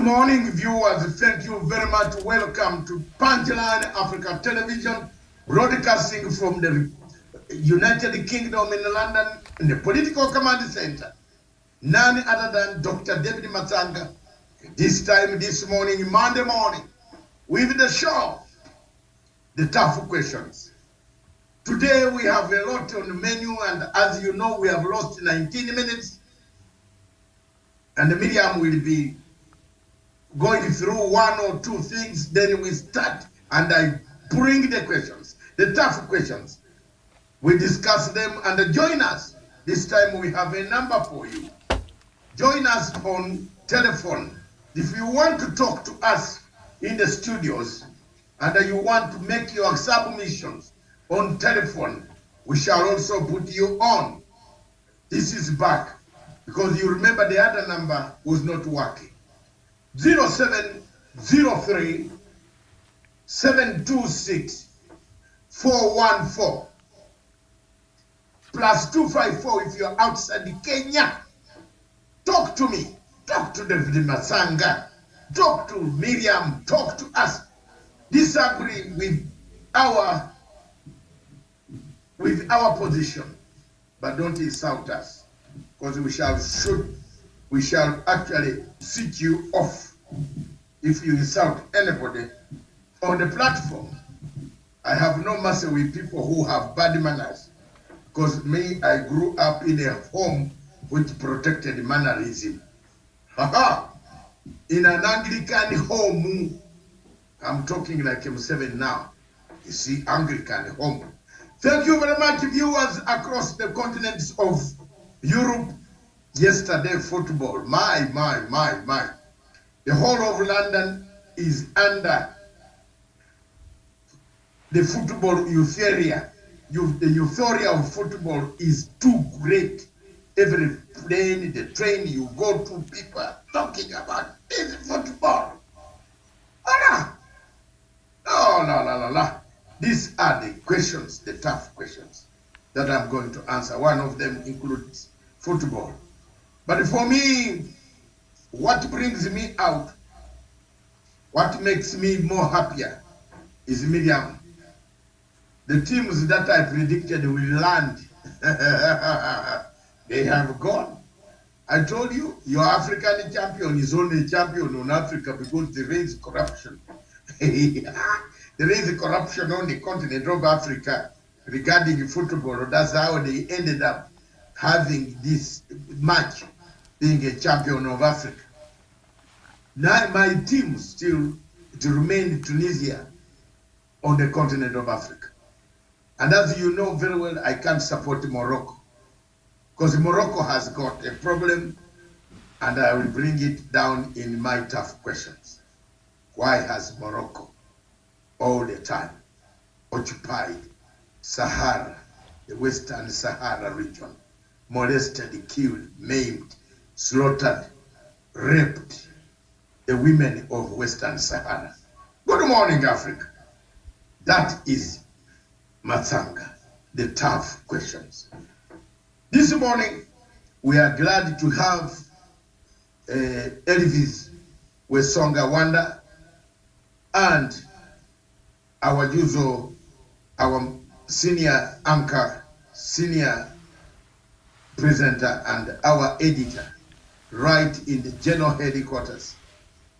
morning, viewers. Thank you very much. Welcome to Punchline Africa Television, broadcasting from the United Kingdom in London, in the Political Command Center. None other than Dr. David Matsanga. This time, this morning, Monday morning, with the show, The Tough Questions. Today, we have a lot on the menu, and as you know, we have lost 19 minutes, and Miriam will be going through one or two things, then we start, and I bring the questions, the tough questions. We discuss them, and join us. This time we have a number for you. Join us on telephone. If you want to talk to us in the studios, and you want to make your submissions on telephone, we shall also put you on. This is back, because you remember the other number was not working. 0703 726 414 plus 254 if you're outside Kenya. Talk to me. Talk to David Matsanga. Talk to Miriam. Talk to us. Disagree with our position, but don't insult us, because we shall actually switch you off if you insult anybody on the platform. I have no mercy with people who have bad manners, because me, I grew up in a home which protected mannerism. In an Anglican home, I'm talking like M7 now. You see, Anglican home. Thank you very much, viewers across the continents of Europe. Yesterday, football, my. The whole of London is under the football euphoria. The euphoria of football is too great. Every plane, the train you go to, people are talking about this football. Oh, These are the questions, the tough questions that I'm going to answer. One of them includes football. But for me, what brings me out, what makes me more happier is Miriam. The teams that I predicted will land, they have gone. I told you, your African champion is only a champion on Africa because there is corruption. There is corruption on the continent of Africa regarding football. That's how they ended up having this match, being a champion of Africa. Now my team still to remain in Tunisia on the continent of Africa. And as you know very well, I can't support Morocco, because Morocco has got a problem, and I will bring it down in my tough questions. Why has Morocco all the time occupied Sahara, the Western Sahara region, molested, killed, maimed, slaughtered, raped the women of Western Sahara? Good morning, Africa. That is Matsanga, the tough questions. This morning, we are glad to have Elvis Wesonga Wanda and our senior anchor, senior presenter, and our editor, right in the general headquarters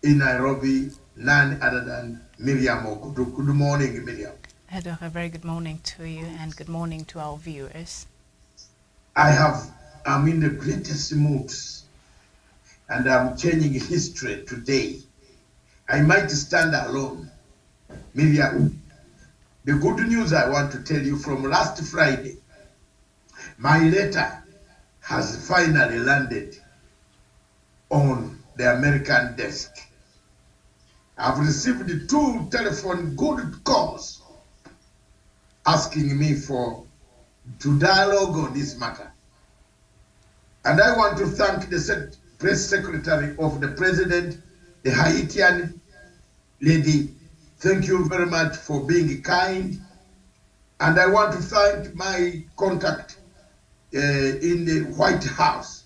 in Nairobi, none other than Miriam Ogudu. Good morning, Miriam. Hello, a very good morning to you, and good morning to our viewers. I'm in the greatest moods, and I'm changing history today. I might stand alone. Miriam, the good news I want to tell you from last Friday, my letter has finally landed on the American desk. I've received 2 telephone good calls asking me to dialogue on this matter. And I want to thank the press secretary of the president, the Haitian lady. Thank you very much for being kind. And I want to thank my contact in the White House,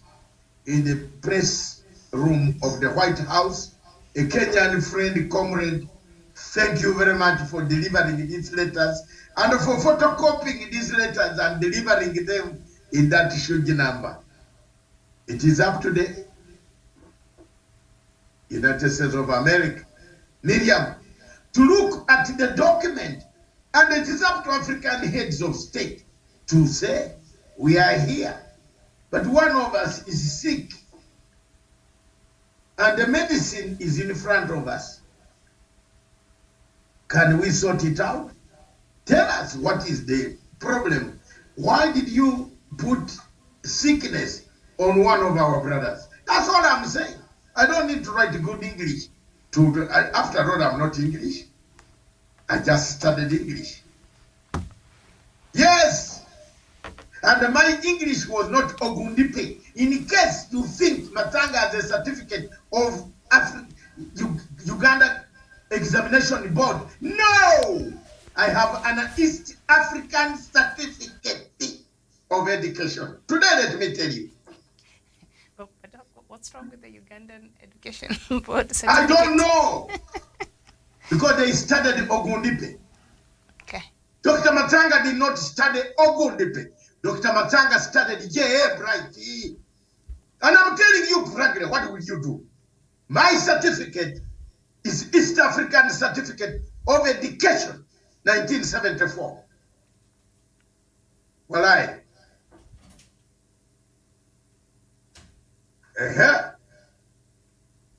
in the press room of the White House, a Kenyan friend, comrade, thank you very much for delivering these letters and for photocopying these letters and delivering them in that huge number. It is up to the United States of America, Miriam, to look at the document, and it is up to African heads of state to say, we are here, but one of us is sick, and the medicine is in front of us. Can we sort it out? Tell us what is the problem. Why did you put sickness on one of our brothers? That's all I'm saying. I don't need to write good English. After all, I'm not English. I just studied English. Yes. And my English was not Ogundipe. In case you think Matanga has a certificate of Uganda Examination Board, no! I have an East African certificate of education. Today, let me tell you. But what's wrong with the Ugandan Education Board certificate? I don't know. Because they studied Ogundipe. Okay. Dr. Matanga did not study Ogundipe. Dr. Matanga studied J.A. Bright. And I'm telling you, frankly, what will you do? My certificate is East African Certificate of Education, 1974. Well,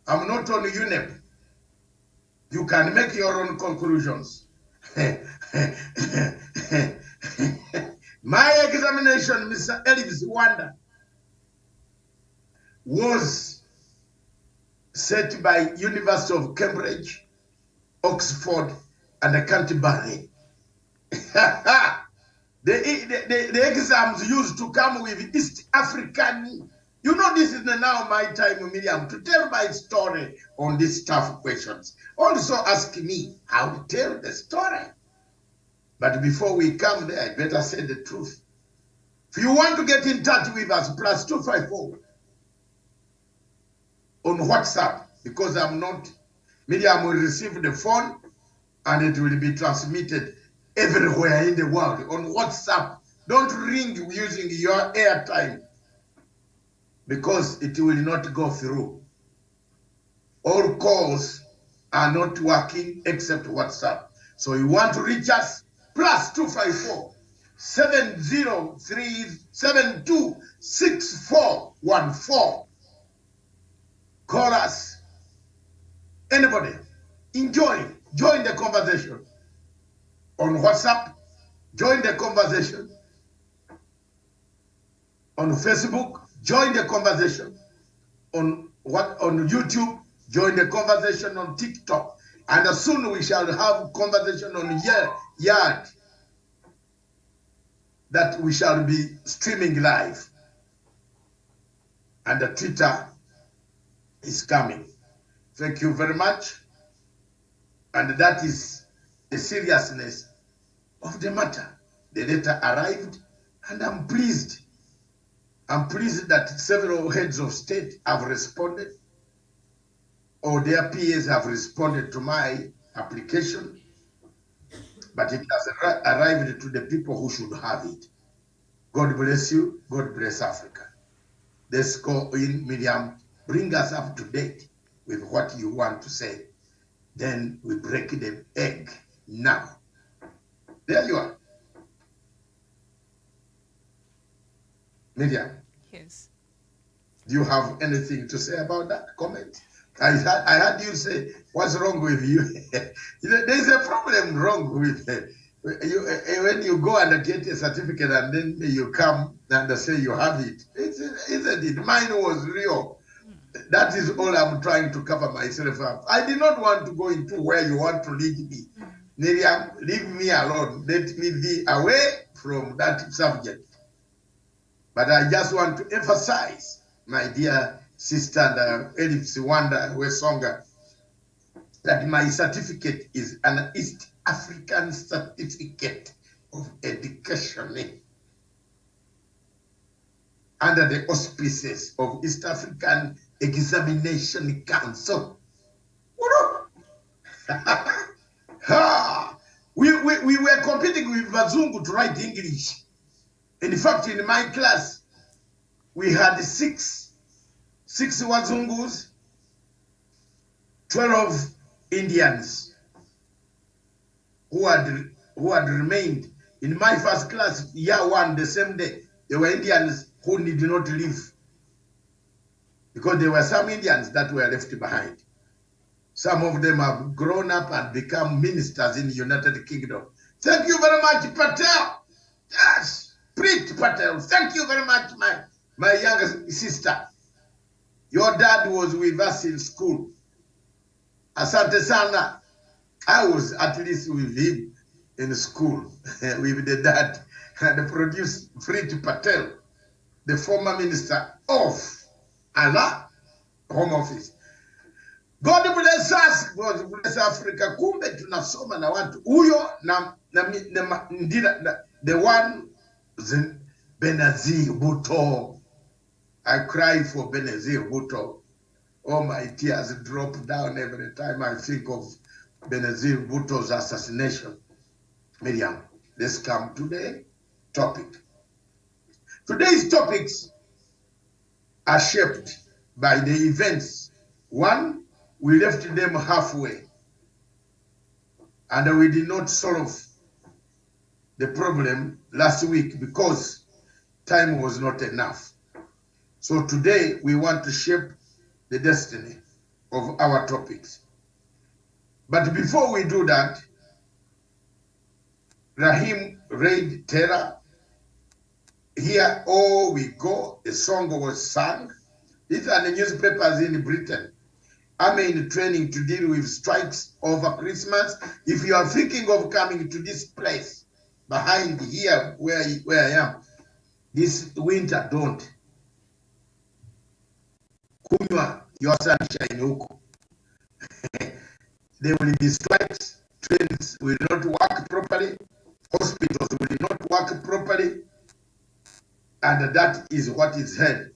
I'm not on UNEP. You can make your own conclusions. My examination, Mr. Elvis Wanda, was set by University of Cambridge, Oxford, and Canterbury. the exams used to come with East African. You know, this is now my time, Miriam, to tell my story on these tough questions. Also ask me how to tell the story. But before we come there, I better say the truth. If you want to get in touch with us, +254 on WhatsApp, because I'm not, Miriam will receive the phone and it will be transmitted everywhere in the world on WhatsApp. Don't ring using your airtime because it will not go through. All calls are not working except WhatsApp. So you want to reach us, +254 703726414. Call us. Anybody, join the conversation on WhatsApp, join the conversation on Facebook, join the conversation on YouTube, join the conversation on TikTok, and soon we shall have conversation on Yard that we shall be streaming live, and the Twitter is coming. Thank you very much. And that is the seriousness of the matter. The letter arrived, and I'm pleased. I'm pleased that several heads of state have responded, or their PAs have responded to my application, but it has arrived to the people who should have it. God bless you. God bless Africa. Let's go in, Miriam. Bring us up to date with what you want to say. Then we break the egg now. There you are. Miriam. Yes. Do you have anything to say about that comment? I heard you say, what's wrong with you? There's a problem wrong with you. When you go and get a certificate and then you come and say you have it. Isn't it? Mine was real. That is all I'm trying to cover myself up. I did not want to go into where you want to lead me. Miriam, leave me alone. Let me be away from that subject. But I just want to emphasize, my dear sister Elif Wanda Wesonga, that my certificate is an East African Certificate of Education under the auspices of East African Examination Council. We were competing with Wazungu to write English. In fact, in my class, we had six Wazungus, 12 Indians who had remained. In my first class, year one, the same day, there were Indians who did not leave because there were some Indians that were left behind. Some of them have grown up and become ministers in the United Kingdom. Thank you very much, Patel. Yes, Preet Patel. Thank you very much, my younger sister. Your dad was with us in school. Asante sana. I was at least with him in school with the dad and produced Preet Patel, the former minister of Allah Home Office. God bless us, God bless Africa. Kumbe tunasoma na watu huyo na the one Benazir Bhutto. I cry for Benazir Bhutto. All my tears drop down every time I think of Benazir Bhutto's assassination. Miriam, let's come to the topic. Today's topics are shaped by the events. One, we left them halfway, and we did not solve the problem last week because time was not enough. So today we want to shape the destiny of our topics. But before we do that, Rahim read Terah. Here, oh, we go. A song was sung. These are the newspapers in Britain. I'm in training to deal with strikes over Christmas. If you are thinking of coming to this place behind here where I am, this winter, don't. Kunywa your sunshine huko. There will be strikes. Trains will not work properly. Hospitals will not work properly. And that is what is held.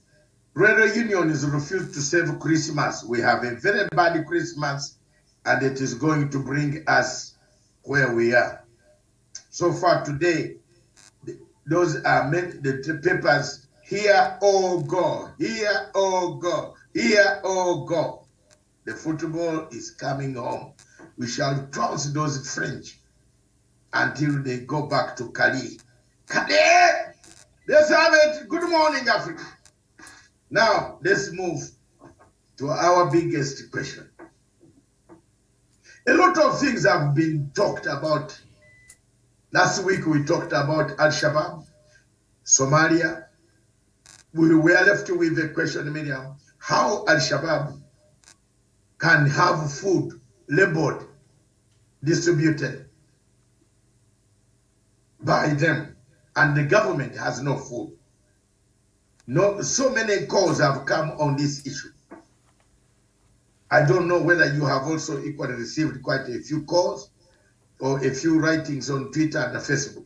Railway unions refuse to save Christmas. We have a very bad Christmas, and it is going to bring us where we are. So far today, those are the papers. Here, oh God, here, oh God, here, oh God. The football is coming home. We shall trounce those French until they go back to Calais. Calais! Let's have it. Good morning, Africa. Now, let's move to our biggest question. A lot of things have been talked about. Last week, we talked about Al-Shabaab, Somalia. We were left with the question, Miriam, how Al-Shabaab can have food labeled, distributed by them, and the government has no food. No, so many calls have come on this issue. I don't know whether you have also equally received quite a few calls or a few writings on Twitter and Facebook.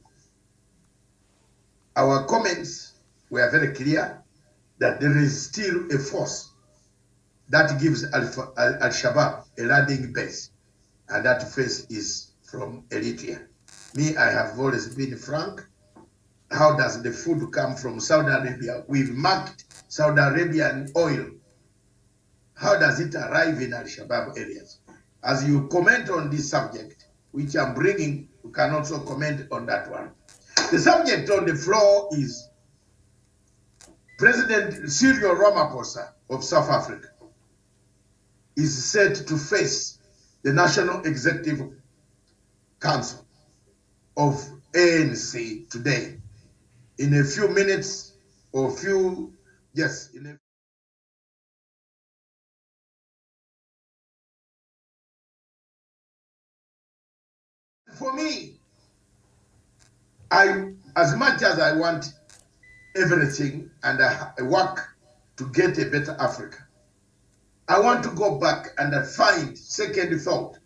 Our comments were very clear that there is still a force that gives Al-Shabaab a landing base, and that face is from Eritrea. Me, I have always been frank. How does the food come from Saudi Arabia? We've marked Saudi Arabian oil. How does it arrive in Al-Shabaab areas? As you comment on this subject, which I'm bringing, you can also comment on that one. The subject on the floor is President Cyril Ramaphosa of South Africa is set to face the National Executive Council of ANC today. In a few minutes or few, yes, for me, as much as I want everything and I work to get a better Africa, I want to go back and find second thought.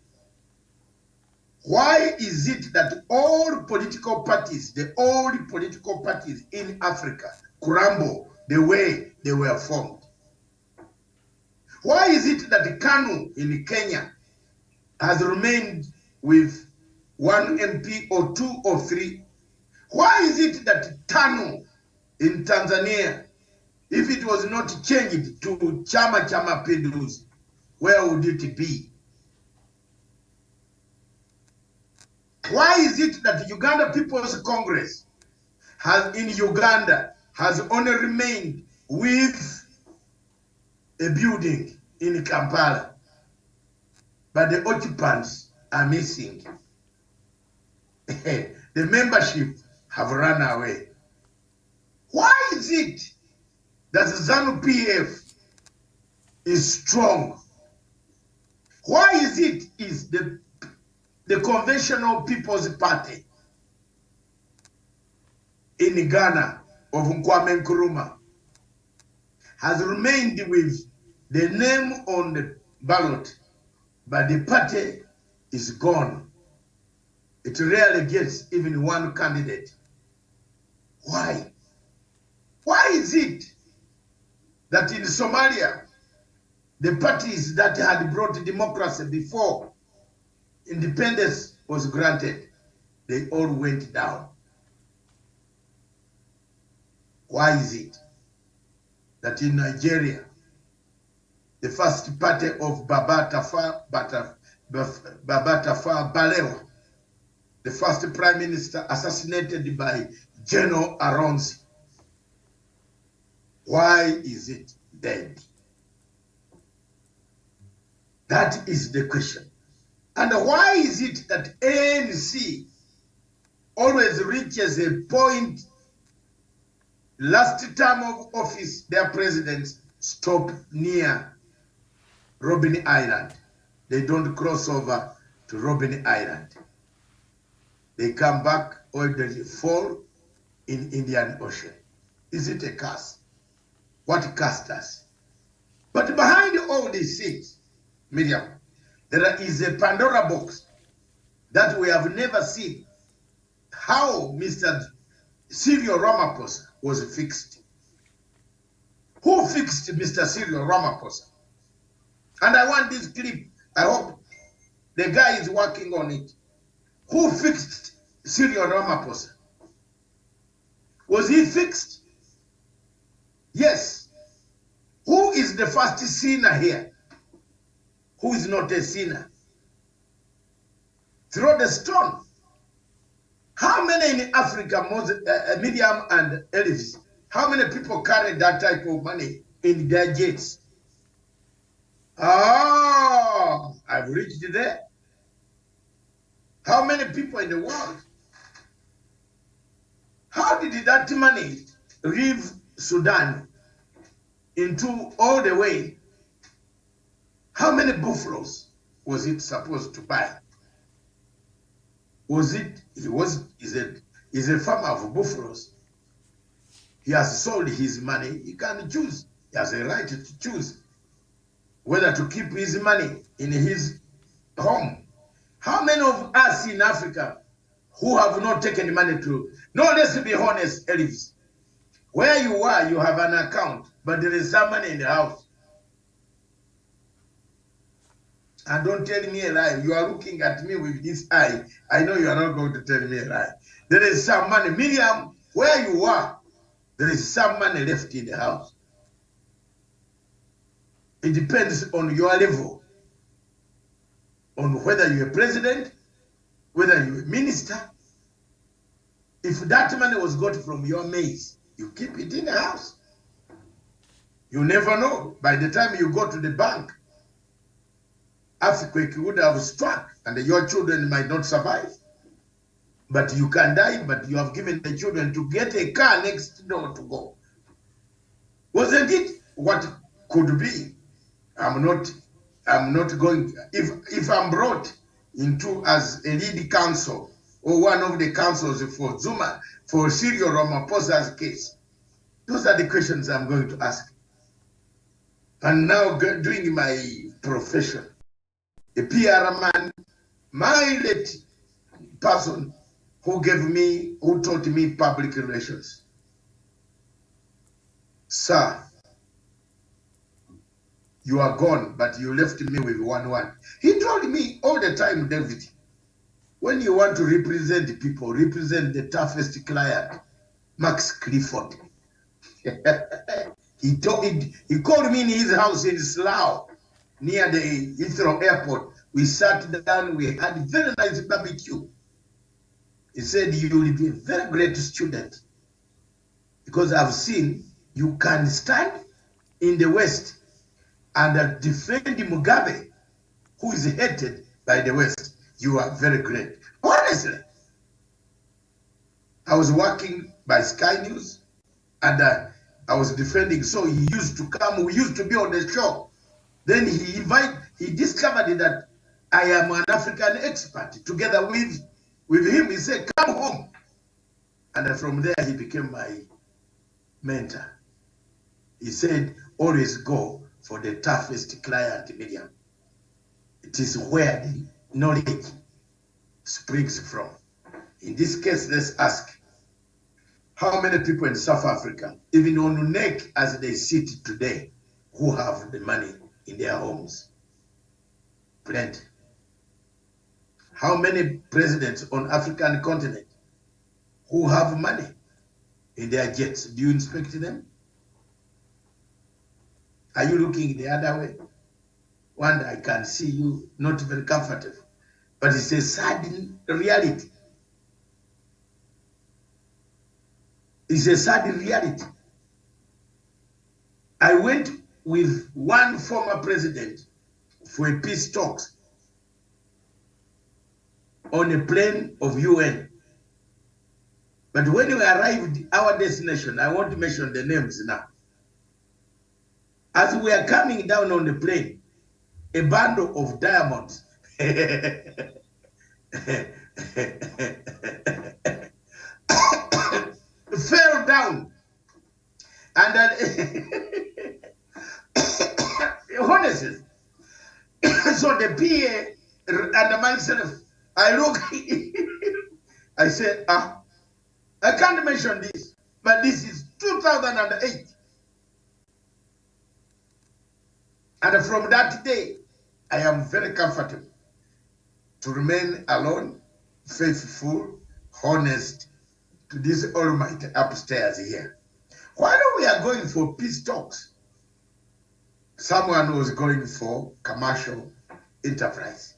Why is it that all political parties, the old political parties in Africa, crumble the way they were formed? Why is it that KANU in Kenya has remained with one MP or two or three. Why is it that TANU in Tanzania, if it was not changed to Chama cha Mapinduzi, where would it be? Why is it that Uganda People's Congress in Uganda has only remained with a building in Kampala, but the occupants are missing? The membership have run away. Why is it that ZANU-PF is strong? Why is it is the Conventional People's Party in Ghana of Kwame Nkrumah has remained with the name on the ballot, but the party is gone? It rarely gets even one candidate. Why? Why is it that in Somalia, the parties that had brought democracy before independence was granted, they all went down? Why is it that in Nigeria, the first party of Baba Tafawa Balewa, the first prime minister assassinated by General Aronsi, why is it dead? That is the question. And why is it that ANC always reaches a point, last term of office, their presidents stop near Robben Island. They don't cross over to Robben Island. They come back or they fall in Indian Ocean. Is it a curse? What cursed us? But behind all these things, Miriam, there is a Pandora box that we have never seen. How Mr. Cyril Ramaphosa was fixed. Who fixed Mr. Cyril Ramaphosa? And I want this clip. I hope the guy is working on it. Who fixed Cyril Ramaphosa? Was he fixed? Yes. Who is the first sinner here? Who is not a sinner? Throw the stone. How many in Africa, Miriam and Elvis, how many people carry that type of money in their jets? Oh, I've reached there. How many people in the world? How did that money leave Sudan into all the way? How many buffaloes was it supposed to buy? Was it, is a farmer of buffaloes. He has sold his money. He can choose. He has a right to choose whether to keep his money in his home. How many of us in Africa who have not taken money to, no, let's be honest, Elvis. Where you are, you have an account, but there is some money in the house. And don't tell me a lie. You are looking at me with this eye. I know you are not going to tell me a lie. There is some money. Miriam, where you are, there is some money left in the house. It depends on your level, on whether you're a president, whether you're a minister. If that money was got from your maize, you keep it in the house. You never know. By the time you go to the bank, earthquake would have struck and your children might not survive. But you can die, but you have given the children to get a car next door to go. Wasn't it what could be? I'm not going, if I'm brought into as a lead counsel or one of the counsels for Zuma, for Cyril Ramaphosa's case, those are the questions I'm going to ask. And now doing my profession, a PR man, my late person who taught me public relations. Sir, You are gone, but you left me with 1-1. He told me all the time, David, when you want to represent people, represent the toughest client, Max Clifford. He called me in his house in Slough, near the Heathrow Airport. We sat down, we had a very nice barbecue. He said, you will be a very great student because I've seen you can stand in the West and defend Mugabe, who is hated by the West. You are very great. Honestly, I was working by Sky News and I was defending. So he used to come, we used to be on the show. Then he discovered that I am an African expert. Together with him, he said, come home. And from there, he became my mentor. He said, always go for the toughest client, Miriam. It is where the knowledge springs from. In this case, let's ask, how many people in South Africa, even on NEC as they sit today, who have the money in their homes? Plenty. How many presidents on African continent who have money in their jets? Do you inspect them? Are you looking the other way? One day I can see you not very comfortable, but it's a sad reality. It's a sad reality. I went with one former president for a peace talks on a plane of UN. But when we arrived at our destination, I won't mention the names now. As we are coming down on the plane, a bundle of diamonds fell down. And honestly, so the PA and myself, I look, I said, I can't mention this, but this is 2008. And from that day, I am very comfortable to remain alone, faithful, honest to this Almighty upstairs here. While we are going for peace talks, someone was going for commercial enterprise.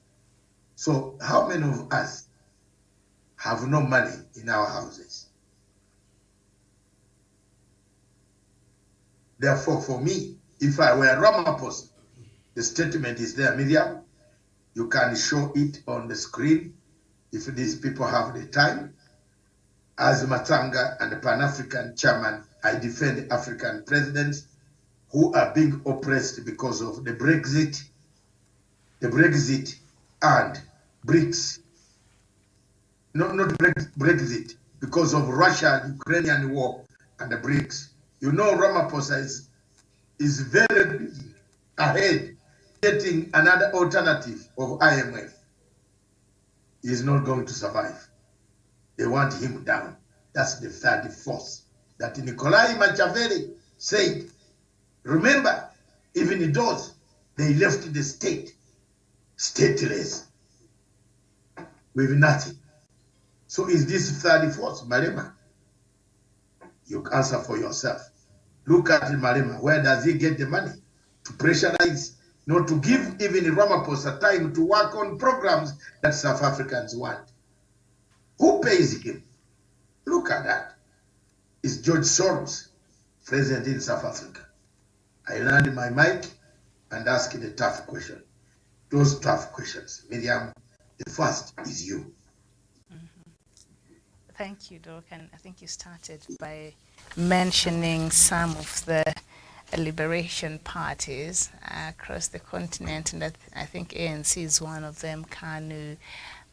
So how many of us have no money in our houses? Therefore, for me, if I were Ramaphosa, the statement is there, Miriam. You can show it on the screen if these people have the time. As Matanga and the Pan-African chairman, I defend African presidents who are being oppressed because of the Brexit and BRICS. Not Brexit, because of Russia-Ukrainian war and the BRICS. You know Ramaphosa is very ahead, getting another alternative of IMF. He is not going to survive. They want him down. That's the third force that Nikolai Machiavelli said. Remember, even those, they left the state stateless with nothing. So is this third force, Malema? You answer for yourself. Look at Malema. Where does he get the money to pressurize, not to give even Ramaphosa time to work on programs that South Africans want? Who pays him? Look at that. It's George Soros, president in South Africa. I land my mic and ask the tough question. Those tough questions. Miriam, the first is you. Thank you, Doc. And I think you started by mentioning some of the liberation parties across the continent, and I think ANC is one of them. KANU,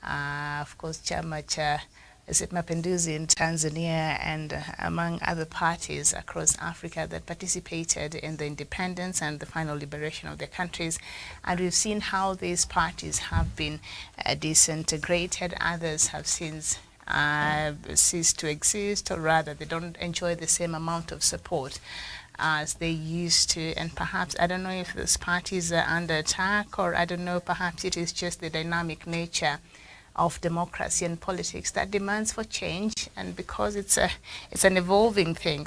of course, Chama cha Mapinduzi in Tanzania, and among other parties across Africa that participated in the independence and the final liberation of their countries. And we've seen how these parties have been disintegrated. Others have since ceased to exist, or rather they don't enjoy the same amount of support. as they used to. And perhaps, I don't know if these parties are under attack, or I don't know, perhaps it is just the dynamic nature of democracy and politics that demands for change. And because it's an evolving thing,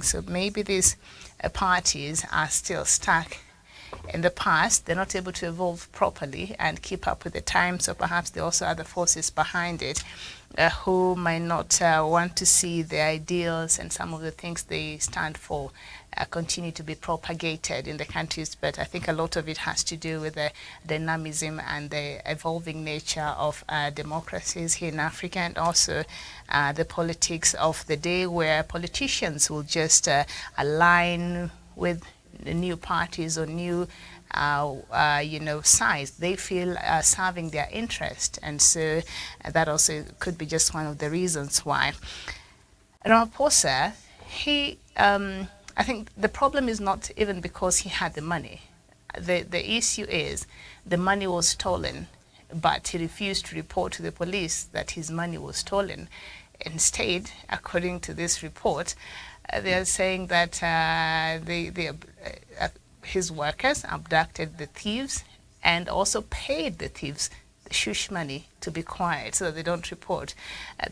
so maybe these parties are still stuck in the past. They're not able to evolve properly and keep up with the times. So perhaps there are also other forces behind it who might not want to see the ideals and some of the things they stand for continue to be propagated in the countries. But I think a lot of it has to do with the dynamism and the evolving nature of democracies here in Africa, and also the politics of the day, where politicians will just align with the new parties or new sides they feel serving their interest. And so that also could be just one of the reasons why. Ramaphosa, I think the problem is not even because he had the money. The issue is the money was stolen, but he refused to report to the police that his money was stolen. Instead, according to this report, they are saying that his workers abducted the thieves and also paid the thieves the shush money to be quiet so that they don't report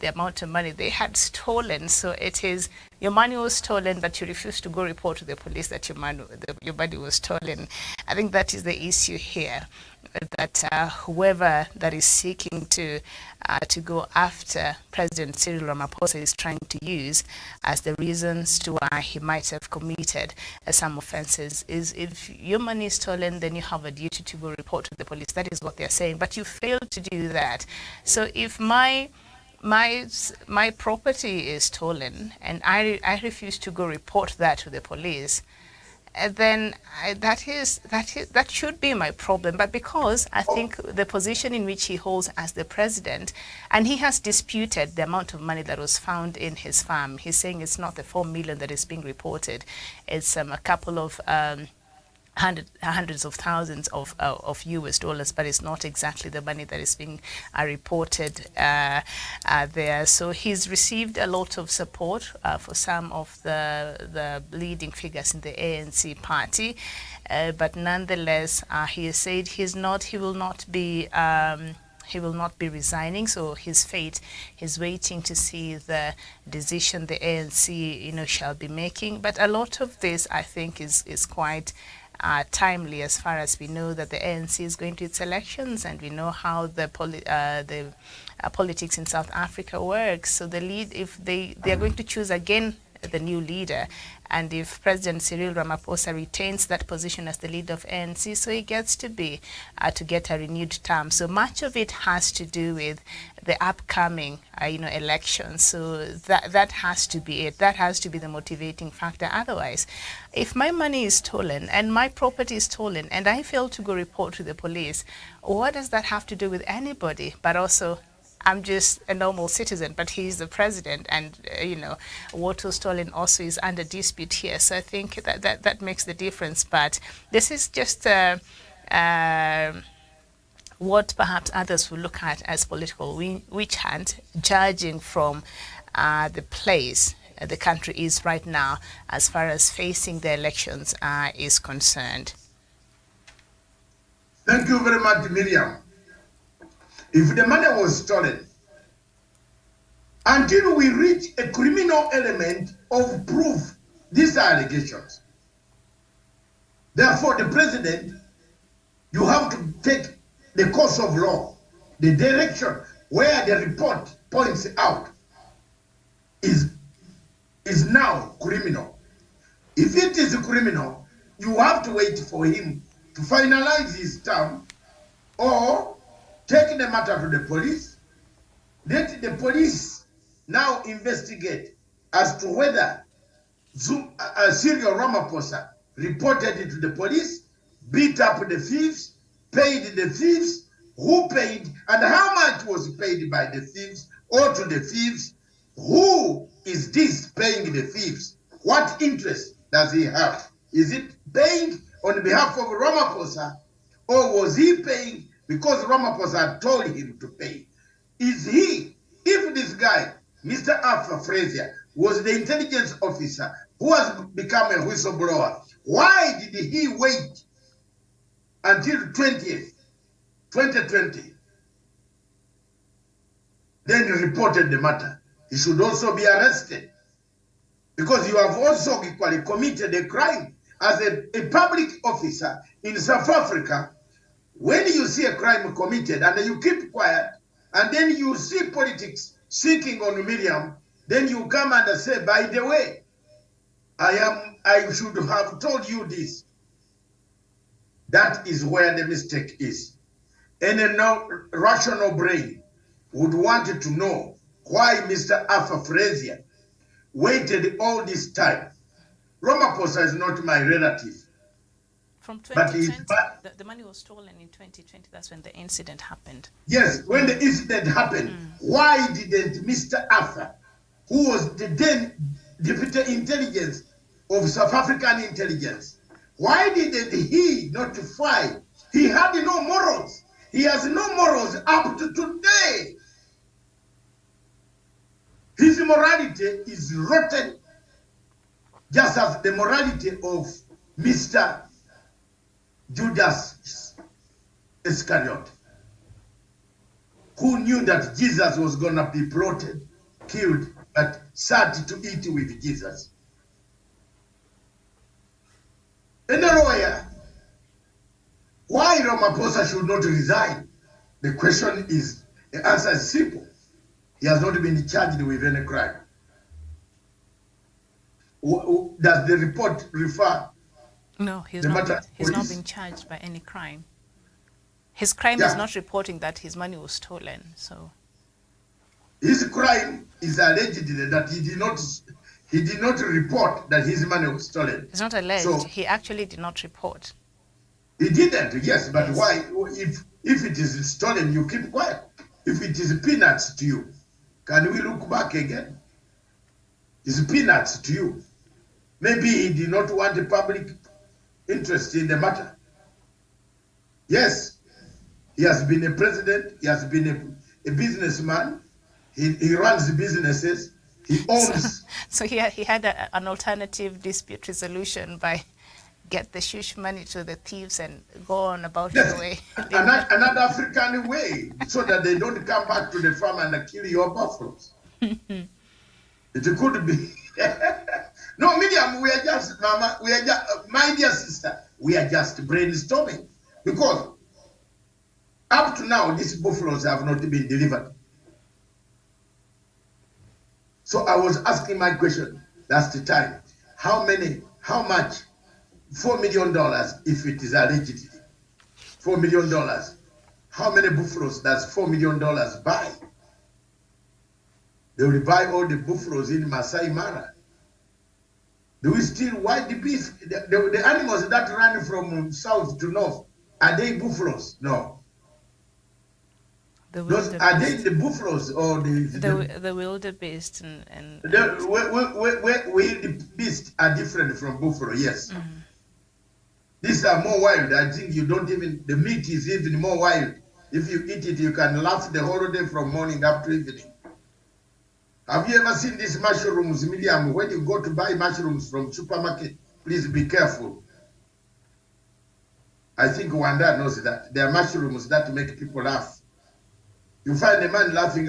the amount of money they had stolen. So it is, your money was stolen, but you refuse to go report to the police that your money was stolen. I think that is the issue here, that whoever that is seeking to go after President Cyril Ramaphosa is trying to use as the reasons to why he might have committed some offenses is, if your money is stolen, then you have a duty to go report to the police. That is what they're saying, but you failed to do that. So if my property is stolen and I refuse to go report that to the police, then that should be my problem. But because I think the position in which he holds as the president, and he has disputed the amount of money that was found in his farm. He's saying it's not the 4 million that is being reported. It's a couple of hundreds of thousands of US dollars, but it's not exactly the money that is being reported there. So he's received a lot of support for some of the leading figures in the ANC party, but nonetheless, he has said he will not be resigning. So his fate, he's waiting to see the decision the ANC, shall be making. But a lot of this, I think, is quite timely, as far as we know that the ANC is going to its elections, and we know how the politics in South Africa works. So if they are going to choose again the new leader, and if President Cyril Ramaphosa retains that position as the leader of ANC, so he gets to get a renewed term. So much of it has to do with the upcoming elections. So that has to be it. That has to be the motivating factor. Otherwise, if my money is stolen and my property is stolen and I fail to go report to the police, what does that have to do with anybody? But also, I'm just a normal citizen, but he's the president, and what was stolen also is under dispute here. So I think that makes the difference. But this is just what perhaps others will look at as political witch hunt, judging from the place the country is right now as far as facing the elections is concerned. Thank you very much, Miriam. If the money was stolen, until we reach a criminal element of proof, these are allegations. Therefore, the president, you have to take the course of law, the direction where the report points out is now criminal. If it is criminal, you have to wait for him to finalize his term, or take the matter to the police. Let the police now investigate as to whether Cyril Ramaphosa reported it to the police, beat up the thieves, paid the thieves, who paid, and how much was paid by the thieves or to the thieves. Who is this paying the thieves? What interest does he have? Is it paying on behalf of Ramaphosa, or was he paying because Ramaphosa told him to pay? Is he, if this guy, Mr. Alpha Frazier, was the intelligence officer who has become a whistleblower, why did he wait until 2020, then reported the matter? He should also be arrested, because you have also equally committed a crime as a public officer in South Africa. When you see a crime committed and you keep quiet, and then you see politics sinking on Miriam, then you come and say, by the way, I should have told you this. That is where the mistake is. Any rational brain would want to know why Mr. Arthur Frazier waited all this time. Ramaphosa is not my relative. From 2020, the money was stolen in 2020. That's when the incident happened. Yes, when the incident happened, why didn't Mr. Arthur, who was the then Deputy Intelligence of South African Intelligence, why didn't he notify? He had no morals. He has no morals up to today. His morality is rotten, just as the morality of Mr. Judas Iscariot, who knew that Jesus was going to be plotted, killed, but sat to eat with Jesus. And the lawyer, why Ramaphosa should not resign? The question is, the answer is simple. He has not been charged with any crime. Does the report refer? No, he's not been charged by any crime. His crime is not reporting that his money was stolen. So his crime is allegedly that he did not report that his money was stolen. It's not alleged. So, he actually did not report. He didn't, yes, but why? If it is stolen, you keep quiet. If it is peanuts to you, can we look back again? It's peanuts to you. Maybe he did not want the public interest in the matter. Yes, he has been a president, he has been a businessman, he runs businesses, he owns. So he had an alternative dispute resolution by get the shush money to the thieves and go on about your way. Another African way, so that they don't come back to the farm and kill your buffaloes. It could be. No, Miriam, we are just, Mama, we are just, my dear sister, we are just brainstorming. Because up to now, these buffaloes have not been delivered. So I was asking my question last time. How much? $4 million if it is allegedly. $4 million. How many buffaloes does $4 million buy? They will buy all the buffaloes in Masai Mara. Do we still, why the beef, the animals that run from south to north, are they buffaloes? No. Are they the buffaloes or the wildebeest and the wildebeest are different from buffalo, yes. Mm-hmm. These are more wild. I think you don't even, the meat is even more wild. If you eat it, you can laugh the whole day from morning up to evening. Have you ever seen these mushrooms, Miriam? When you go to buy mushrooms from supermarket, please be careful. I think Wanda knows that. There are mushrooms that make people laugh. You find a man laughing.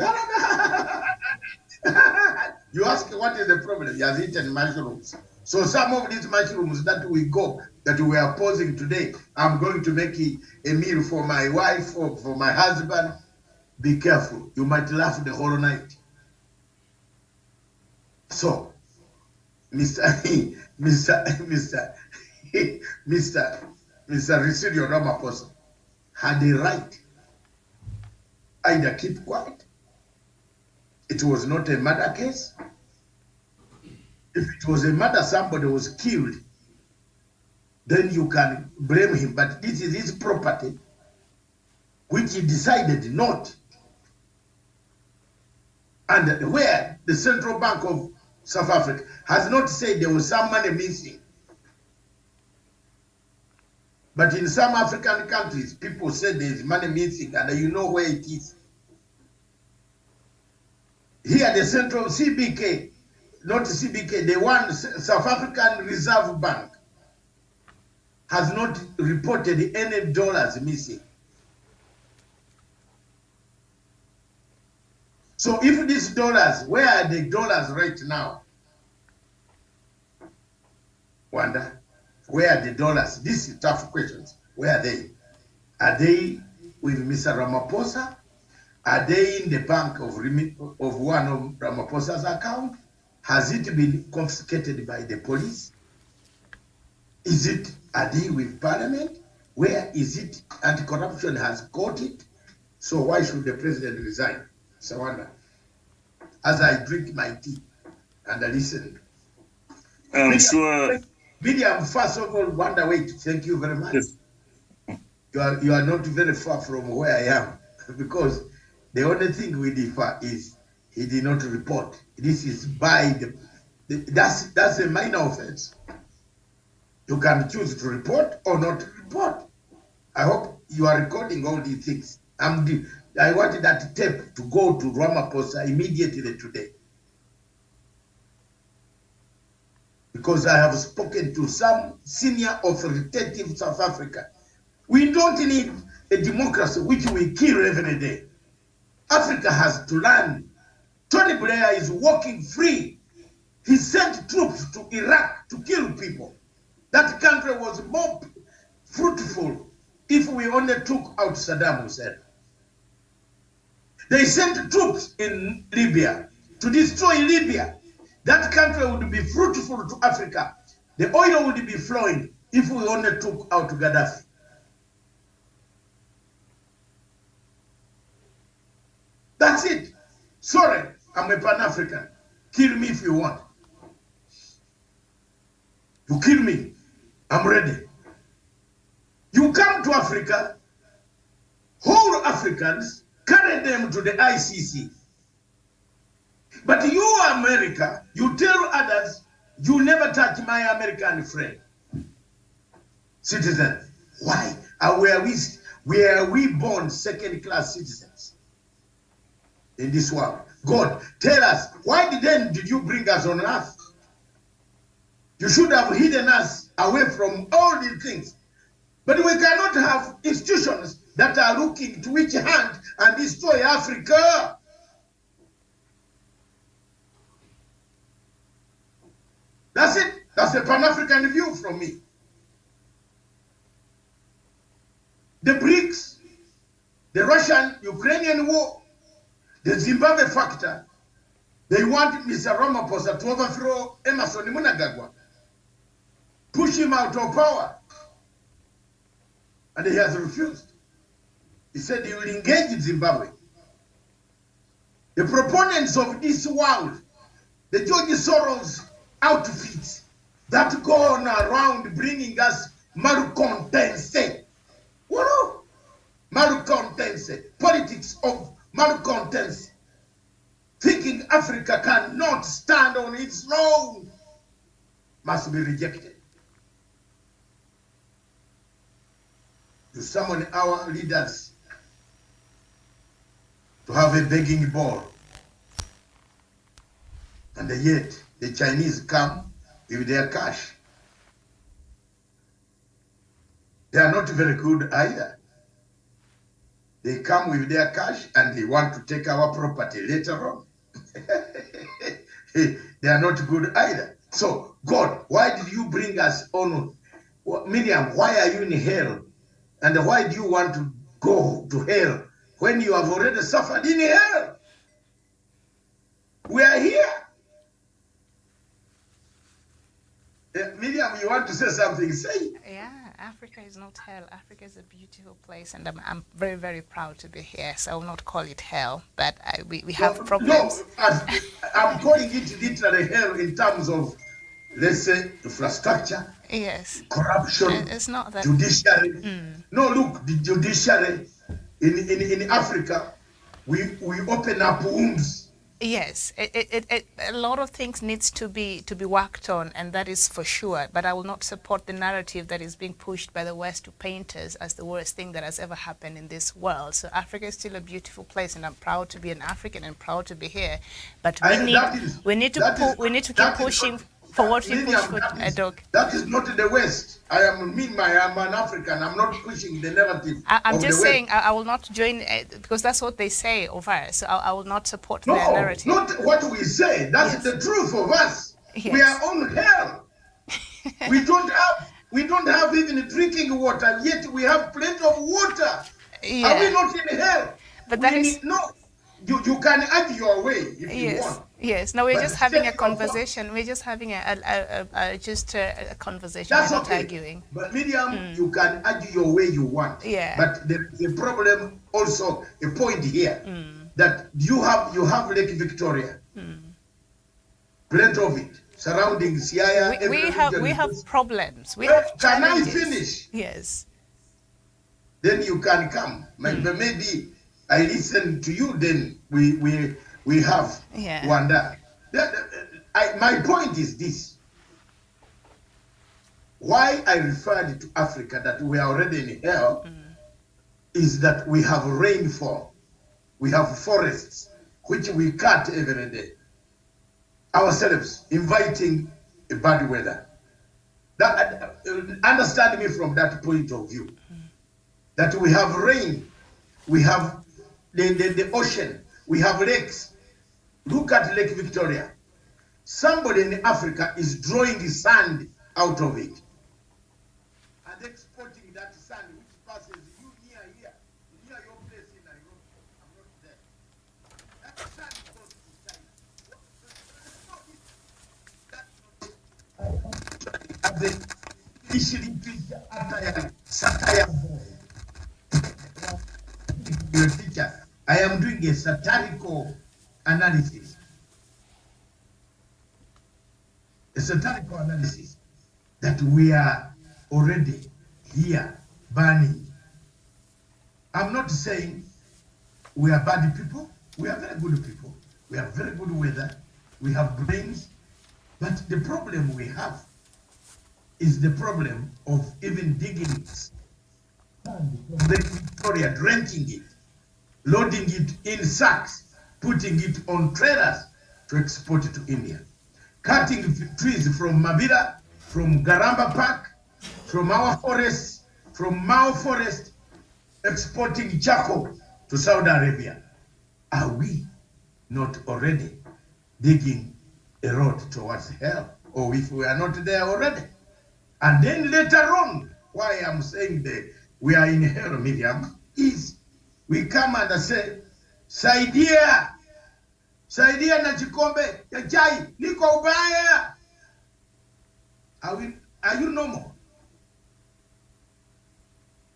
You ask, what is the problem? He has eaten mushrooms. So some of these mushrooms that we are posing today, I'm going to make a meal for my wife or for my husband. Be careful. You might laugh the whole night. So, Mr. Residio Ramaphosa had a right. Either keep quiet. It was not a murder case. If it was a murder, somebody was killed, then you can blame him. But this is his property, which he decided not. And where the Central Bank of South Africa has not said there was some money missing. But in some African countries, people say there is money missing and you know where it is. Here, the Central CBK not CBK, the one South African Reserve Bank has not reported any dollars missing. So if these dollars, where are the dollars right now? Wanda, where are the dollars? These are tough questions. Where are they? Are they with Mr. Ramaphosa? Are they in the bank of one of Ramaphosa's account? Has it been confiscated by the police? Are they with Parliament? Where is it? Anti-corruption has got it. So why should the president resign? Sawanda, as I drink my tea and I listen. William, first of all, Wanda, wait, thank you very much. Yes. You are not very far from where I am, because the only thing we differ is he did not report. This is by that's a minor offense. You can choose to report or not to report. I hope you are recording all these things. I wanted that tape to go to Ramaphosa immediately today, because I have spoken to some senior authoritative South Africa. We don't need a democracy which we kill every day. Africa has to learn. Tony Blair is walking free. He sent troops to Iraq to kill people. That country was more fruitful if we only took out Saddam Hussein. They sent troops in Libya to destroy Libya. That country would be fruitful to Africa. The oil would be flowing if we only took out Gaddafi. That's it. Sorry, I'm a Pan-African. Kill me if you want. You kill me, I'm ready. You come to Africa, hold Africans, carry them to the ICC. But you, America, you tell others, you never touch my American friend. Citizen, why? Were we born second-class citizens in this world? God, tell us, why did you bring us on earth? You should have hidden us away from all these things. But we cannot have institutions that are looking to which hand and destroy Africa. That's it. That's a Pan-African view from me. The BRICS, the Russian-Ukrainian war, the Zimbabwe factor, they want Mr. Ramaphosa to overthrow Emerson Mnangagwa, push him out of power. And he has refused. He said he will engage in Zimbabwe. The proponents of this world, the George Soros outfits that go on around bringing us malcontents. What? Malcontents, politics of malcontents, thinking Africa cannot stand on its own, must be rejected. To summon our leaders to have a begging bowl. And yet, the Chinese come with their cash. They are not very good either. They come with their cash and they want to take our property later on. They are not good either. So, God, why did you bring us on? Miriam, why are you in hell? And why do you want to go to hell when you have already suffered in hell? We are here. Miriam, you want to say something? Say. Yeah, Africa is not hell. Africa is a beautiful place, and I'm very, very proud to be here. So I will not call it hell, but we have problems. No, I'm calling it literally hell in terms of, let's say, infrastructure. Yes. Corruption. It's not that. Judiciary. No, look, the judiciary in Africa, we open up wounds Yes, a lot of things needs to be worked on, and that is for sure. But I will not support the narrative that is being pushed by the West to paint us as the worst thing that has ever happened in this world. So Africa is still a beautiful place, and I'm proud to be an African and proud to be here. But we need to keep pushing for what we push for, Dog. That is not the West. I am an African. I'm not pushing the narrative. I'm just saying I will not join because that's what they say of us. So I will not support their narrative. No, not what we say. That's the truth of us. Yes. We are on hell. we don't have even drinking water, yet we have plenty of water. Yeah. Are we not in hell? But that is no. You can argue your way if you want. Yes. No, we're just having a conversation. We're just having a conversation. That's we're not okay. Arguing. But Miriam, you can argue your way you want. Yeah. But the problem also a point here that you have Lake Victoria, plenty of it surrounding Siaya. We have problems. We have challenges. Can I finish? Yes. Then you can come. Maybe I listen to you. Then we have Wanda. My point is this. Why I referred to Africa that we are already in hell is that we have rainfall. We have forests, which we cut every day. Ourselves, inviting a bad weather. Understand me from that point of view. That we have rain, we have the ocean, we have lakes. Look at Lake Victoria. Somebody in Africa is drawing sand out of it and exporting that sand, which passes you near here, near your place in Nairobi. I'm not there. That sand goes to China. As a initially satire boy. Your teacher, I am doing a satirical analysis. A satirical analysis that we are already here burning. I'm not saying we are bad people. We are very good people. We have very good weather. We have brains. But the problem we have is the problem of even digging from Lake Victoria, drenching it, loading it in sacks, putting it on trailers to export it to India. Cutting trees from Mabira, from Garamba Park, from our forests, from Mao Forest, exporting charcoal to Saudi Arabia. Are we not already digging a road towards hell? Or if we are not there already? And then later on, why I'm saying that we are in hell, Miriam, is we come and say, Saidia na chikombe ya chai, niko ubaya. Are you normal?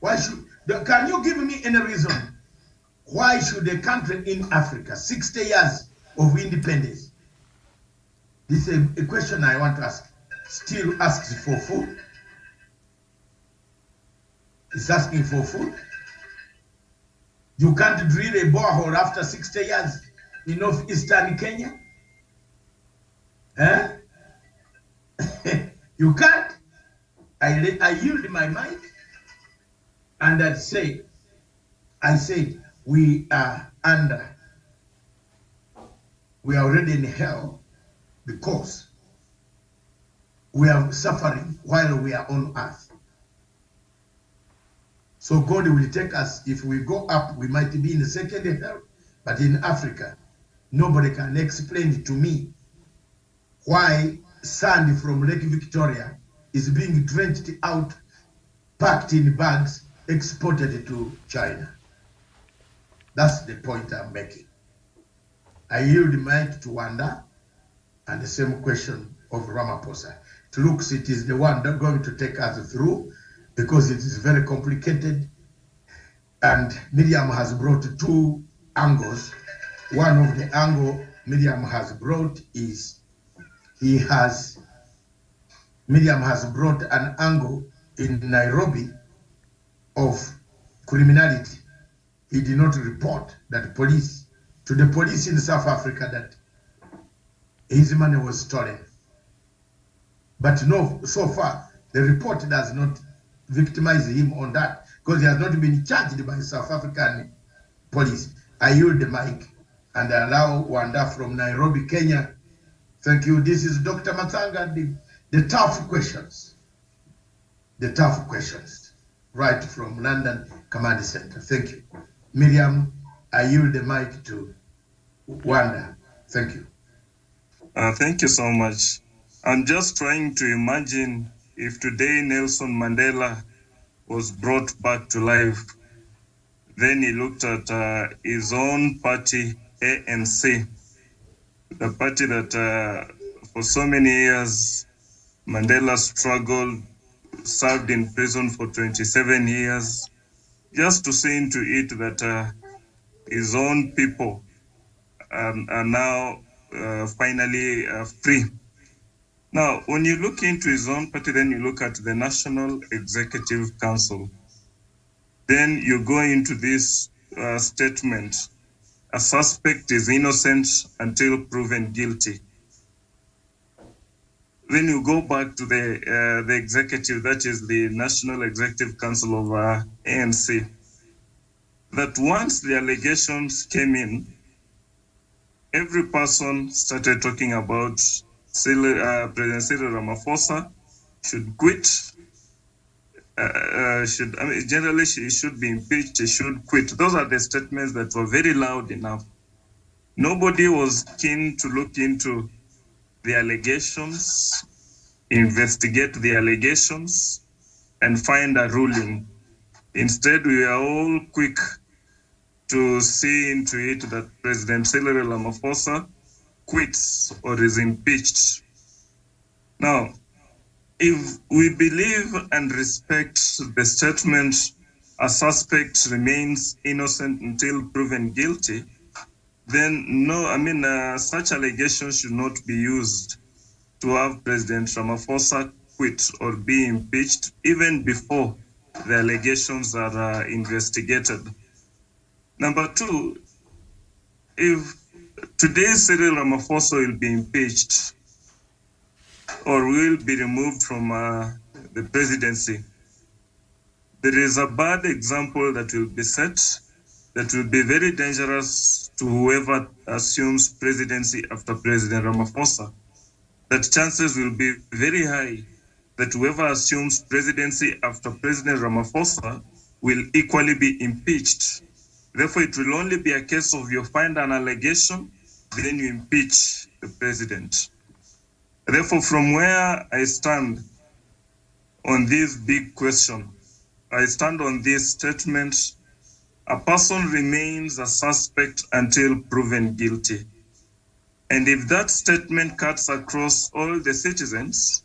Can you give me any reason why should a country in Africa, 60 years of independence, this is a question I want to ask, still asks for food? It's asking for food. You can't drill a borehole after 60 years in northeastern Kenya? Eh? You can't. I yield my mind and I said, we are already in hell because we are suffering while we are on earth. So God will take us. If we go up, we might be in the second hell. But in Africa, nobody can explain to me why sand from Lake Victoria is being drenched out, packed in bags, exported to China. That's the point I'm making. I yield the mic to Wanda and the same question of Ramaphosa. It looks it is the one that's going to take us through because it is very complicated. And Miriam has brought two angles. One of the angle Miriam has brought is Miriam has brought an angle in Nairobi of criminality. He did not report that police to the police in South Africa that his money was stolen. But no, so far, the report does not victimize him on that because he has not been charged by South African police. I yield the mic and allow Wanda from Nairobi, Kenya. Thank you. This is Dr. Mathanga, the tough questions. The tough questions, right from London Command Center. Thank you. Miriam, I yield the mic to Wanda. Thank you. Thank you so much. I'm just trying to imagine if today Nelson Mandela was brought back to life. Then he looked at his own party, ANC, the party that for so many years Mandela struggled, served in prison for 27 years, just to see into it that his own people are now finally free. Now, when you look into his own party, then you look at the National Executive Council. Then you go into this statement, a suspect is innocent until proven guilty. Then you go back to the executive, that is the National Executive Council of ANC, that once the allegations came in, every person started talking about President Cyril Ramaphosa should quit. Generally, she should be impeached. She should quit. Those are the statements that were very loud enough. Nobody was keen to look into the allegations, investigate the allegations, and find a ruling. Instead, we are all quick to see into it that President Cyril Ramaphosa quits or is impeached. Now, if we believe and respect the statement, a suspect remains innocent until proven guilty, then such allegations should not be used to have President Ramaphosa quit or be impeached even before the allegations are investigated. Number two, if today Cyril Ramaphosa will be impeached or will be removed from the presidency, there is a bad example that will be set that will be very dangerous to whoever assumes presidency after President Ramaphosa. That chances will be very high that whoever assumes presidency after President Ramaphosa will equally be impeached. Therefore, it will only be a case of you find an allegation, then you impeach the president. Therefore, from where I stand on this big question, I stand on this statement: a person remains a suspect until proven guilty. And if that statement cuts across all the citizens,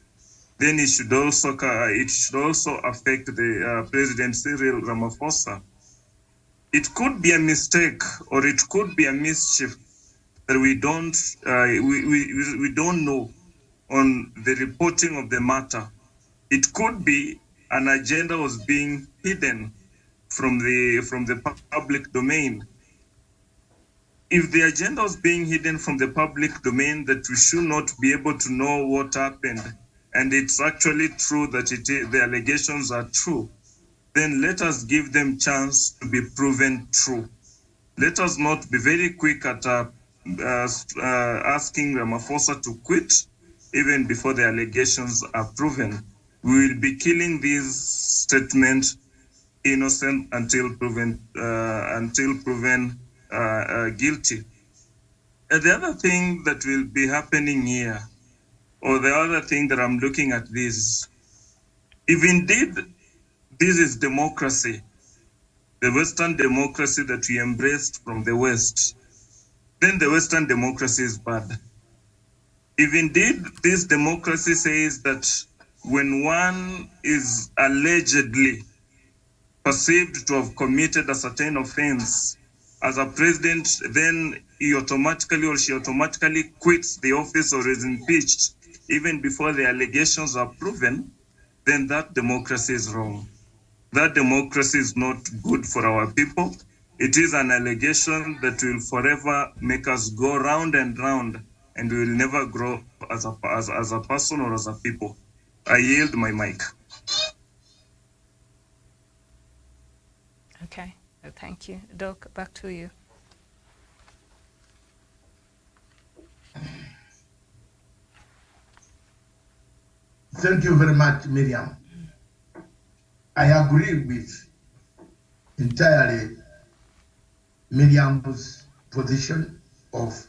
then it should also affect the President Cyril Ramaphosa. It could be a mistake or it could be a mischief that we don't know on the reporting of the matter. It could be an agenda was being hidden from the public domain. If the agenda was being hidden from the public domain, that we should not be able to know what happened, and it's actually true that the allegations are true, then let us give them chance to be proven true. Let us not be very quick at asking Ramaphosa to quit even before the allegations are proven. We will be killing this statement innocent until proven guilty. And the other thing that will be happening here, or the other thing that I'm looking at this, if indeed this is democracy, the Western democracy that we embraced from the West, then the Western democracy is bad. If indeed this democracy says that when one is allegedly perceived to have committed a certain offense as a president, then he automatically or she automatically quits the office or is impeached even before the allegations are proven, then that democracy is wrong. That democracy is not good for our people. It is an allegation that will forever make us go round and round, and we will never grow as a person or as a people. I yield my mic. Okay, thank you. Doc, back to you. Thank you very much, Miriam. I agree with entirely Miriam's position of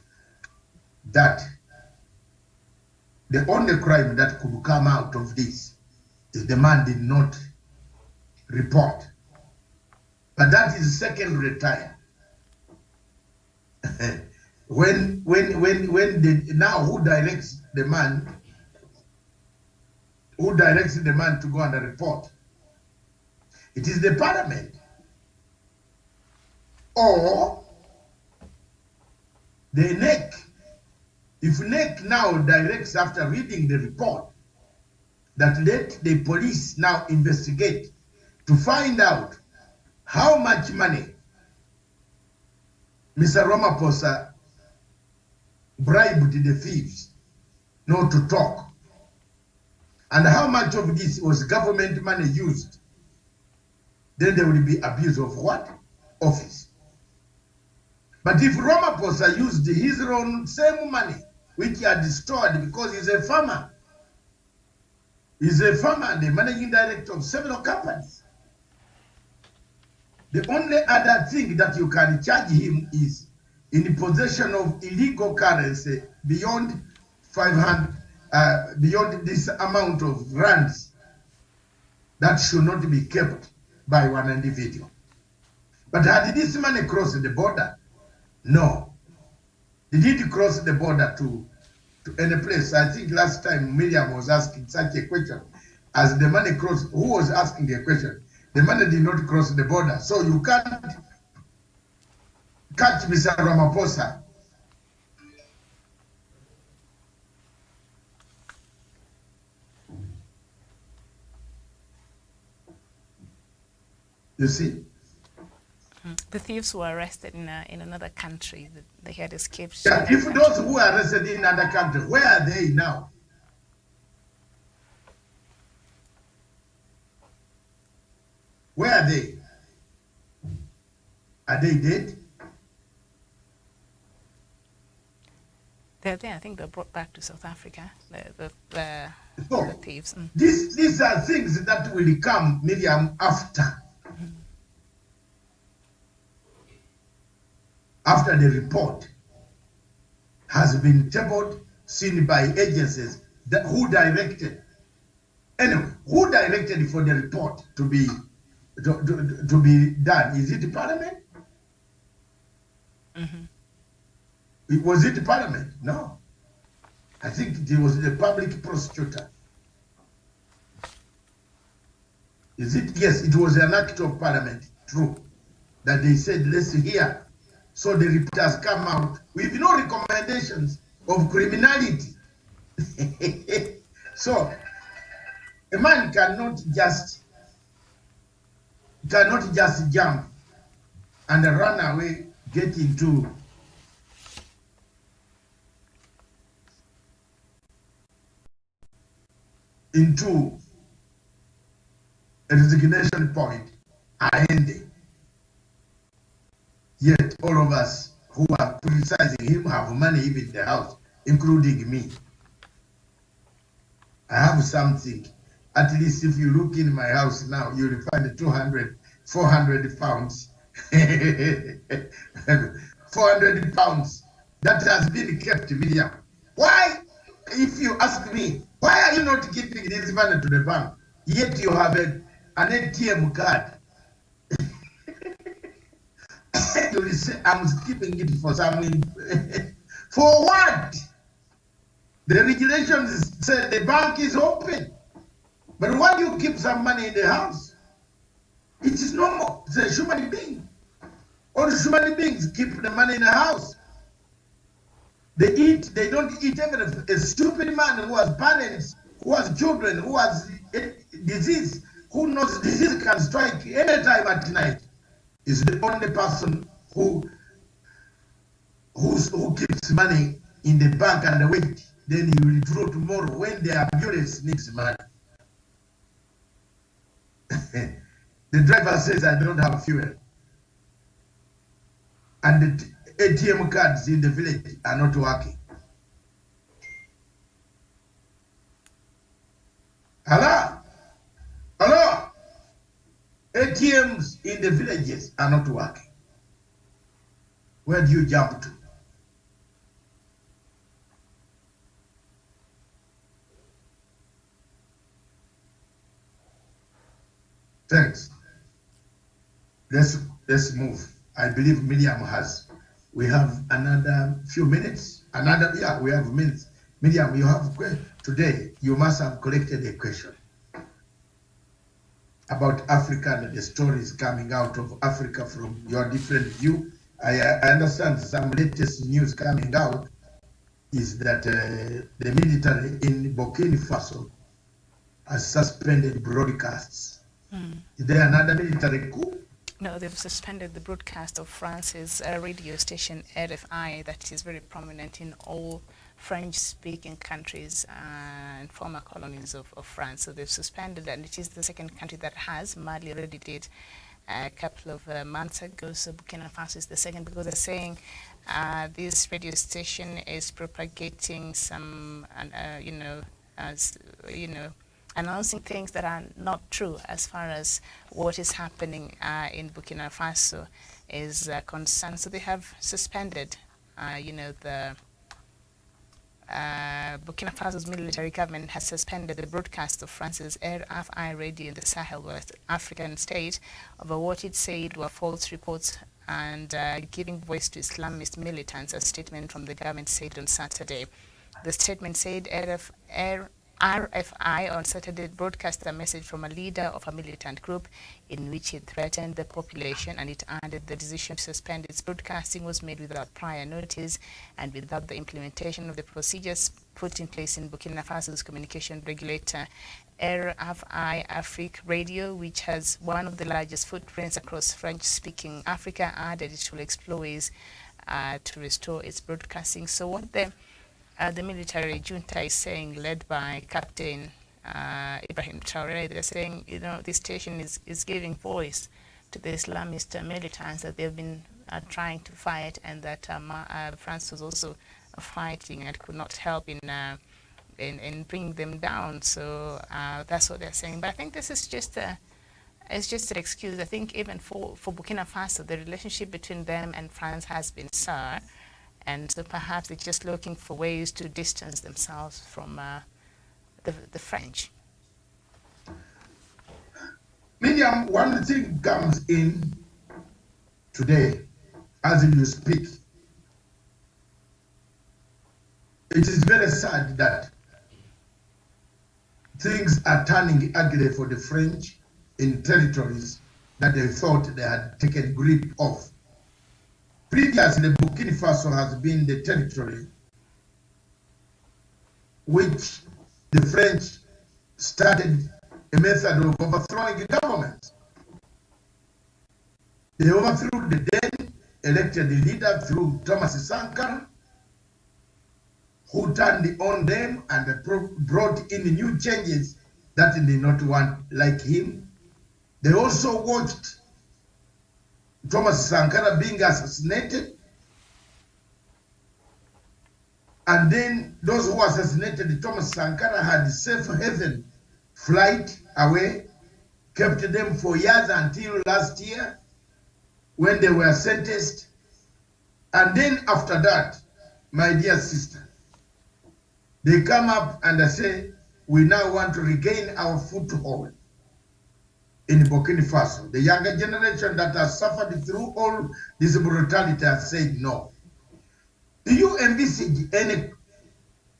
that the only crime that could come out of this is the man did not report. But that is secondary time. Now who directs the man? Who directs the man to go and report? It is the parliament. Or the NEC. If NEC now directs after reading the report that let the police now investigate to find out how much money Mr. Ramaphosa bribed the thieves not to talk, and how much of this was government money used, then there will be abuse of what? Office. But if Ramaphosa used his own same money, which he had stored because he's a farmer, and the managing director of several companies, the only other thing that you can charge him is in possession of illegal currency beyond 500, beyond this amount of rands that should not be kept by one individual. But had this money crossed the border? No. Did it cross the border to any place? I think last time Miriam was asking such a question. As the money crossed, who was asking the question? The money did not cross the border. So you can't catch Mr. Ramaphosa. You see? The thieves were arrested in another country. They had escaped. Yeah, if those who are arrested in another country, where are they now? Where are they? Are they dead? They're there. I think they're brought back to South Africa. The thieves. These are things that will come, Miriam, after. After the report has been tabled, seen by agencies that who directed. Anyway, who directed for the report to be done? Is it the parliament? Was it the parliament? No. I think it was the public prosecutor. Is it? Yes, it was an act of parliament, true, that they said, let's hear. So the report has come out with no recommendations of criminality. So a man cannot just jump and run away, get into a resignation point and yet all of us who are criticizing him have money even in the house, including me. I have something. At least if you look in my house now, you'll find 200, 400 pounds. 400 pounds that has been kept, Miriam. Why, if you ask me, why are you not giving this money to the bank? Yet you have an ATM card. You will say, I'm keeping it for something. For what? The regulations say the bank is open. But why do you keep some money in the house? It is normal. It's a human being. All human beings keep the money in the house. They eat, they don't eat. Even a stupid man who has parents, who has children, who has disease, who knows disease can strike anytime at night. is the only person who keeps money in the bank and wait, then he will withdraw tomorrow when the ambulance needs money. The driver says, I don't have fuel. And the ATM cards in the village are not working. Hello? ATMs in the villages are not working. Where do you jump to? Thanks. Let's move. I believe Miriam has. We have another few minutes. We have minutes. Miriam, you have today. You must have collected a question about Africa and the stories coming out of Africa from your different view. I understand some latest news coming out is that the military in Burkina Faso has suspended broadcasts. Is there another military coup? No, they've suspended the broadcast of France's radio station RFI that is very prominent in all French-speaking countries and former colonies of France. So they've suspended, and it is the second country that has. Mali already did a couple of months ago, so Burkina Faso is the second, because they're saying this radio station is propagating some, announcing things that are not true as far as what is happening in Burkina Faso is concerned. So they have suspended, the Burkina Faso's military government has suspended the broadcast of France's RFI radio in the Sahel West African state over what it said were false reports and giving voice to Islamist militants, a statement from the government said on Saturday. The statement said RFI on Saturday broadcast a message from a leader of a militant group in which it threatened the population, and it added the decision to suspend its broadcasting was made without prior notice and without the implementation of the procedures put in place in Burkina Faso's communication regulator. RFI Afrique Radio, which has one of the largest footprints across French-speaking Africa, added it will explore ways to restore its broadcasting. So what the military junta is saying, led by Captain Ibrahim Traoré, they're saying, this station is giving voice to the Islamist militants that they've been trying to fight, and that France was also fighting and could not help in bringing them down. So that's what they're saying. But I think this is just it's just an excuse. I think even for Burkina Faso, the relationship between them and France has been sour. And so perhaps they're just looking for ways to distance themselves from the French. Miriam, one thing comes in today as you speak. It is very sad that things are turning ugly for the French in territories that they thought they had taken grip of. Previously, Burkina Faso has been the territory which the French started a method of overthrowing the government. They overthrew the then elected leader through Thomas Sankara, who turned on them and brought in new changes that they did not want like him. They also watched Thomas Sankara being assassinated, and then those who assassinated Thomas Sankara had safe haven flight away, kept them for years until last year when they were sentenced. And then after that, my dear sister, they come up and they say, we now want to regain our foothold in Burkina Faso. The younger generation that has suffered through all this brutality has said no. Do you envisage any,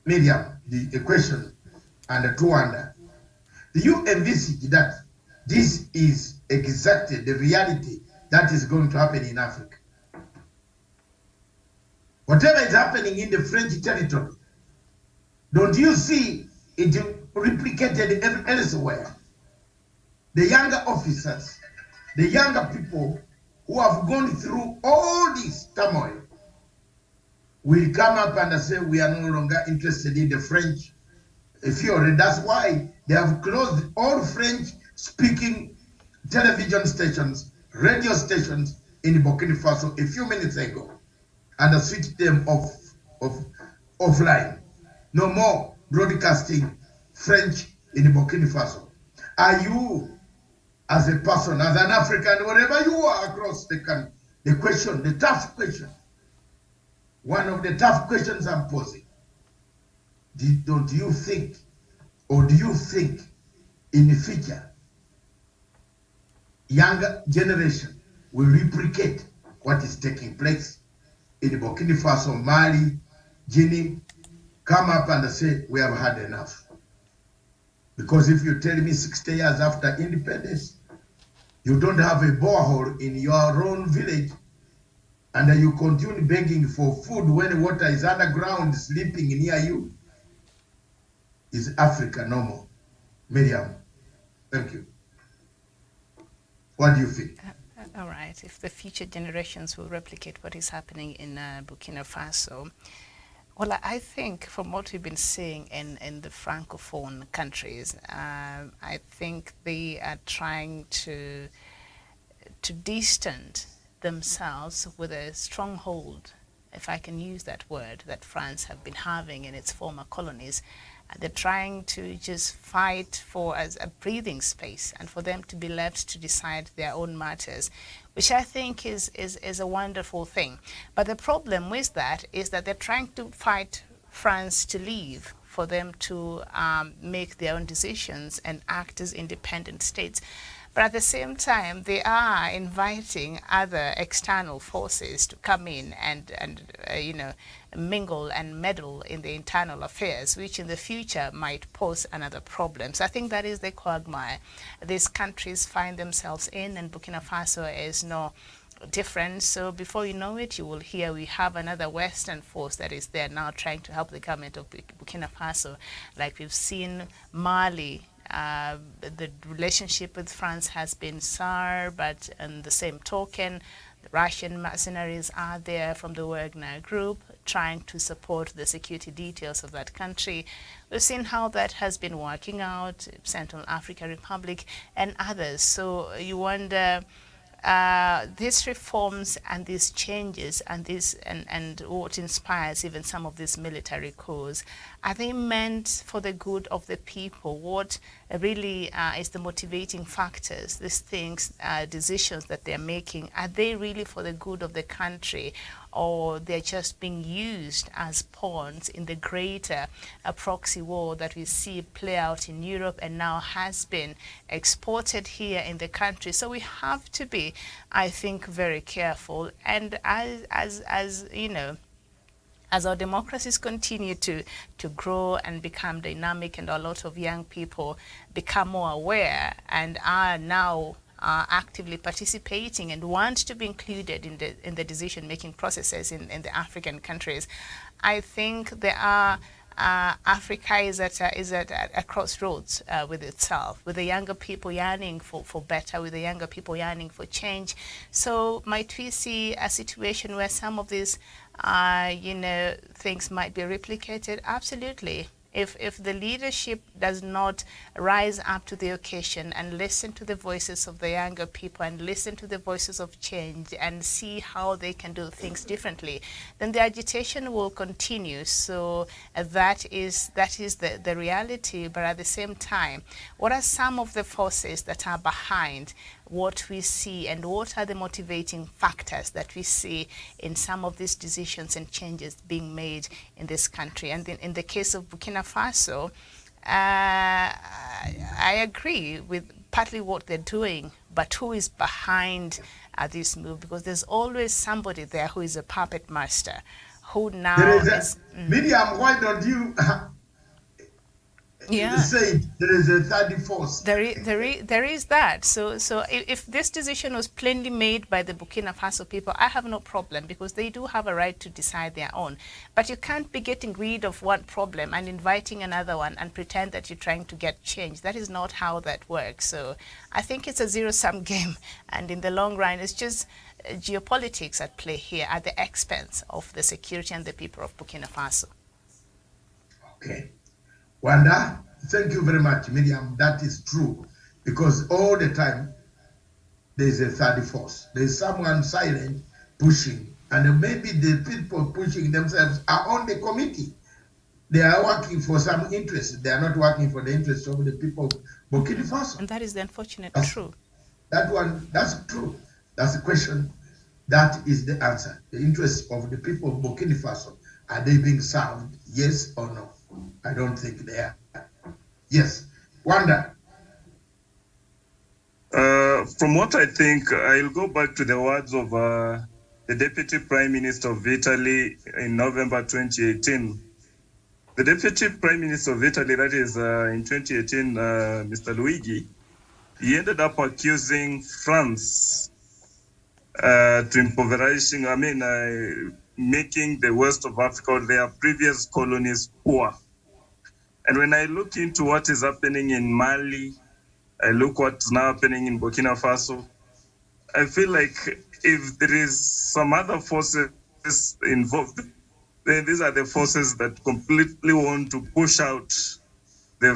Miriam, the question and the two under, do you envisage that this is exactly the reality that is going to happen in Africa? Whatever is happening in the French territory, don't you see it replicated elsewhere? The younger officers, the younger people who have gone through all this turmoil will come up and say we are no longer interested in the French theory. That's why they have closed all French-speaking television stations, radio stations in Burkina Faso a few minutes ago, and switched them offline. No more broadcasting French in Burkina Faso. Are you, as a person, as an African, wherever you are across the country, the tough question, one of the tough questions I'm posing, don't you think, or do you think in the future, younger generation will replicate what is taking place in Burkina Faso, Mali, Guinea, come up and say, we have had enough? Because if you tell me 60 years after independence, you don't have a borehole in your own village, and you continue begging for food when water is underground, sleeping near you, is Africa normal? Miriam, thank you. What do you think? All right. If the future generations will replicate what is happening in Burkina Faso, well, I think from what we've been seeing in the Francophone countries, I think they are trying to distance themselves with a stronghold, if I can use that word, that France have been having in its former colonies. They're trying to just fight for as a breathing space and for them to be left to decide their own matters, which I think is a wonderful thing. But the problem with that is that they're trying to fight France to leave, for them to make their own decisions and act as independent states. But at the same time, they are inviting other external forces to come in and mingle and meddle in the internal affairs, which in the future might pose another problem. So I think that is the quagmire these countries find themselves in, and Burkina Faso is no different. So before you know it, you will hear we have another Western force that is there now trying to help the government of Burkina Faso, like we've seen Mali. The relationship with France has been sour, but on the same token, the Russian mercenaries are there from the Wagner Group trying to support the security details of that country. We've seen how that has been working out, Central African Republic and others. So you wonder, these reforms and these changes and and what inspires even some of these military coups, are they meant for the good of the people? What really is the motivating factors, these things, decisions that they're making, are they really for the good of the country, or they're just being used as pawns in the greater proxy war that we see play out in Europe and now has been exported here in the country? So we have to be, I think, very careful. And as you know, as our democracies continue to grow and become dynamic, and a lot of young people become more aware and are now actively participating and want to be included in the decision-making processes in the African countries, I think there are Africa is at a crossroads with itself, with the younger people yearning for better, with the younger people yearning for change. So might we see a situation where some of these things might be replicated? Absolutely. If the leadership does not rise up to the occasion and listen to the voices of the younger people and listen to the voices of change and see how they can do things differently, then the agitation will continue. So that is the reality. But at the same time, what are some of the forces that are behind what we see, and what are the motivating factors that we see in some of these decisions and changes being made in this country? And in the case of Burkina Faso, I agree with partly what they're doing, but who is behind this move? Because there's always somebody there who is a puppet master, who now Miriam, why don't you Yeah. said there is a third force. There is that. So if this decision was plainly made by the Burkina Faso people, I have no problem because they do have a right to decide their own. But you can't be getting rid of one problem and inviting another one and pretend that you're trying to get change. That is not how that works. So I think it's a zero-sum game. And in the long run, it's just geopolitics at play here at the expense of the security and the people of Burkina Faso. Okay. Wanda, thank you very much, Miriam. That is true. Because all the time, there's a third force. There's someone silent pushing. And maybe the people pushing themselves are on the committee. They are working for some interest. They are not working for the interest of the people of Burkina Faso. And that is the unfortunate truth. That's true. That's the question. That is the answer. The interests of the people of Burkina Faso, are they being served? Yes or no? I don't think they are. Yes. Wanda. From what I think, I'll go back to the words of the Deputy Prime Minister of Italy in November 2018. The Deputy Prime Minister of Italy, that is in 2018, Mr. Luigi, he ended up accusing France to impoverishing, making the west of Africa or their previous colonies poor. And when I look into what is happening in Mali, I look what's now happening in Burkina Faso, I feel like if there is some other forces involved, then these are the forces that completely want to push out the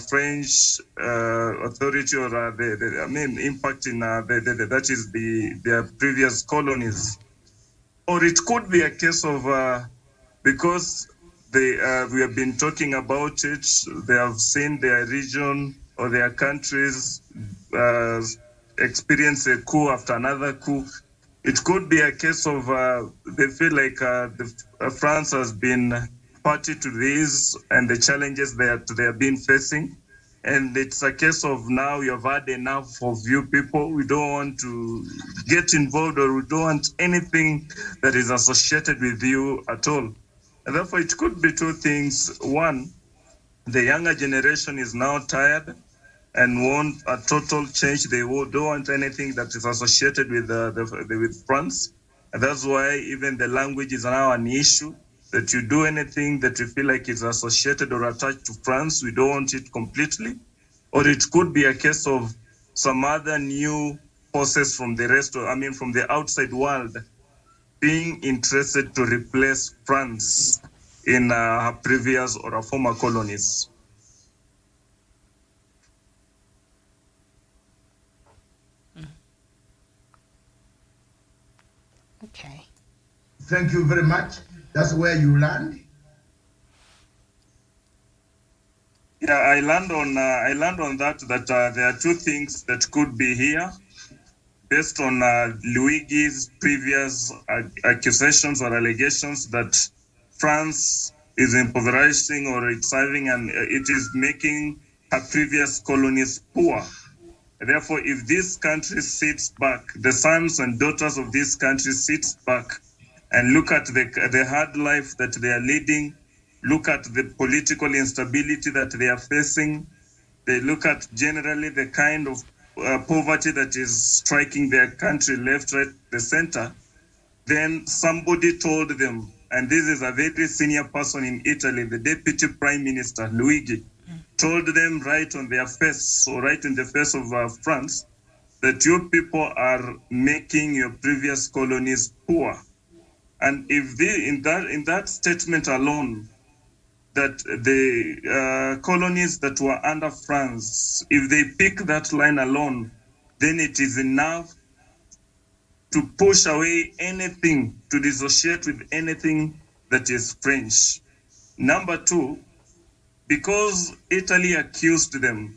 French authority or impact in that is their previous colonies. Or it could be a case of because we have been talking about it, they have seen their region or their countries experience a coup after another coup. It could be a case of they feel like France has been party to this and the challenges that they have been facing. And it's a case of now you've had enough of you people. We don't want to get involved or we don't want anything that is associated with you at all. And therefore, it could be two things. One, the younger generation is now tired and want a total change. They don't want anything that is associated with France. And that's why even the language is now an issue, that you do anything that you feel like is associated or attached to France, we don't want it completely. Or it could be a case of some other new forces from the from the outside world being interested to replace France in her previous or her former colonies. Okay. Thank you very much. That's where you land. Yeah, I land on that there are two things that could be here, based on Luigi's previous accusations or allegations that France is impoverishing or it's having it is making her previous colonies poor. Therefore, if this country sits back, the sons and daughters of this country sits back and look at the hard life that they are leading, look at the political instability that they are facing, they look at generally the kind of poverty that is striking their country left, right, the center, then somebody told them, and this is a very senior person in Italy, the Deputy Prime Minister, Luigi, told them right on their face, or right in the face of France, that your people are making your previous colonies poor. And if they, in that statement alone, that the colonies that were under France, if they pick that line alone, then it is enough to push away anything, to dissociate with anything that is French. Number two, because Italy accused them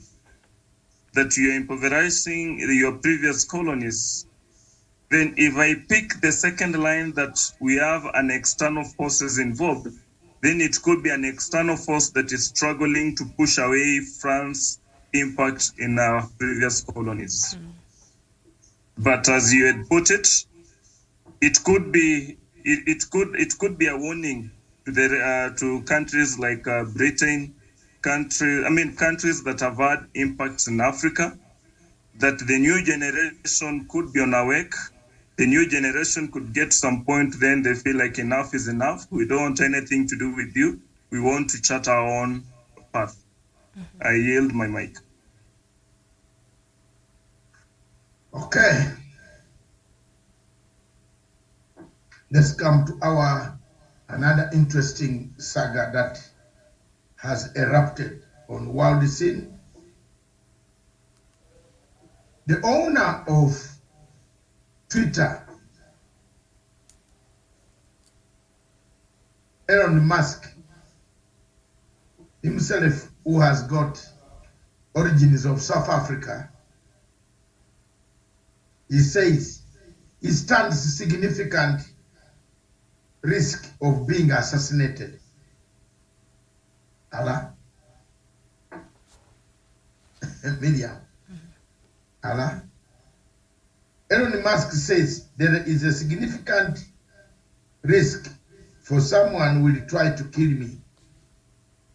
that you are impoverishing your previous colonies, then if I pick the second line that we have an external forces involved, then it could be an external force that is struggling to push away France's impact in our previous colonies. But as you had put it, it could be a warning to countries like Britain, countries that have had impacts in Africa, that the new generation could be on awake. The new generation could get some point, then they feel like enough is enough. We don't want anything to do with you. We want to chart our own path. I yield my mic. Okay. Let's come to our another interesting saga that has erupted on world scene. The owner of Twitter, Elon Musk, himself, who has got origins of South Africa, he says he stands significant risk of being assassinated. Allah. Miriam. Allah. Elon Musk says there is a significant risk for someone who will try to kill me.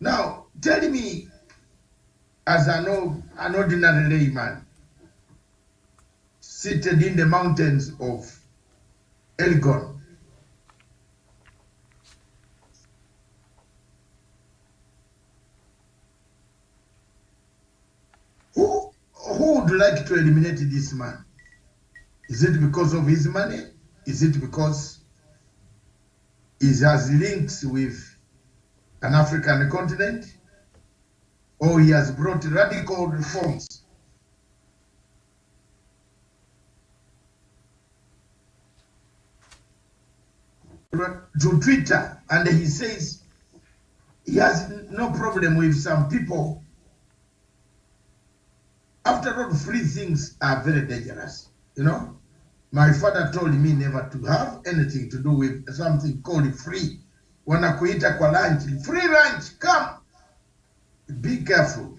Now, tell me, as an ordinary layman, seated in the mountains of Elgon, who would like to eliminate this man? Is it because of his money? Is it because he has links with an African continent? Or he has brought radical reforms? To Twitter, and he says he has no problem with some people. After all, free things are very dangerous, you know. My father told me never to have anything to do with something called free. Wanakuita kwa lunch, free lunch, come. Be careful.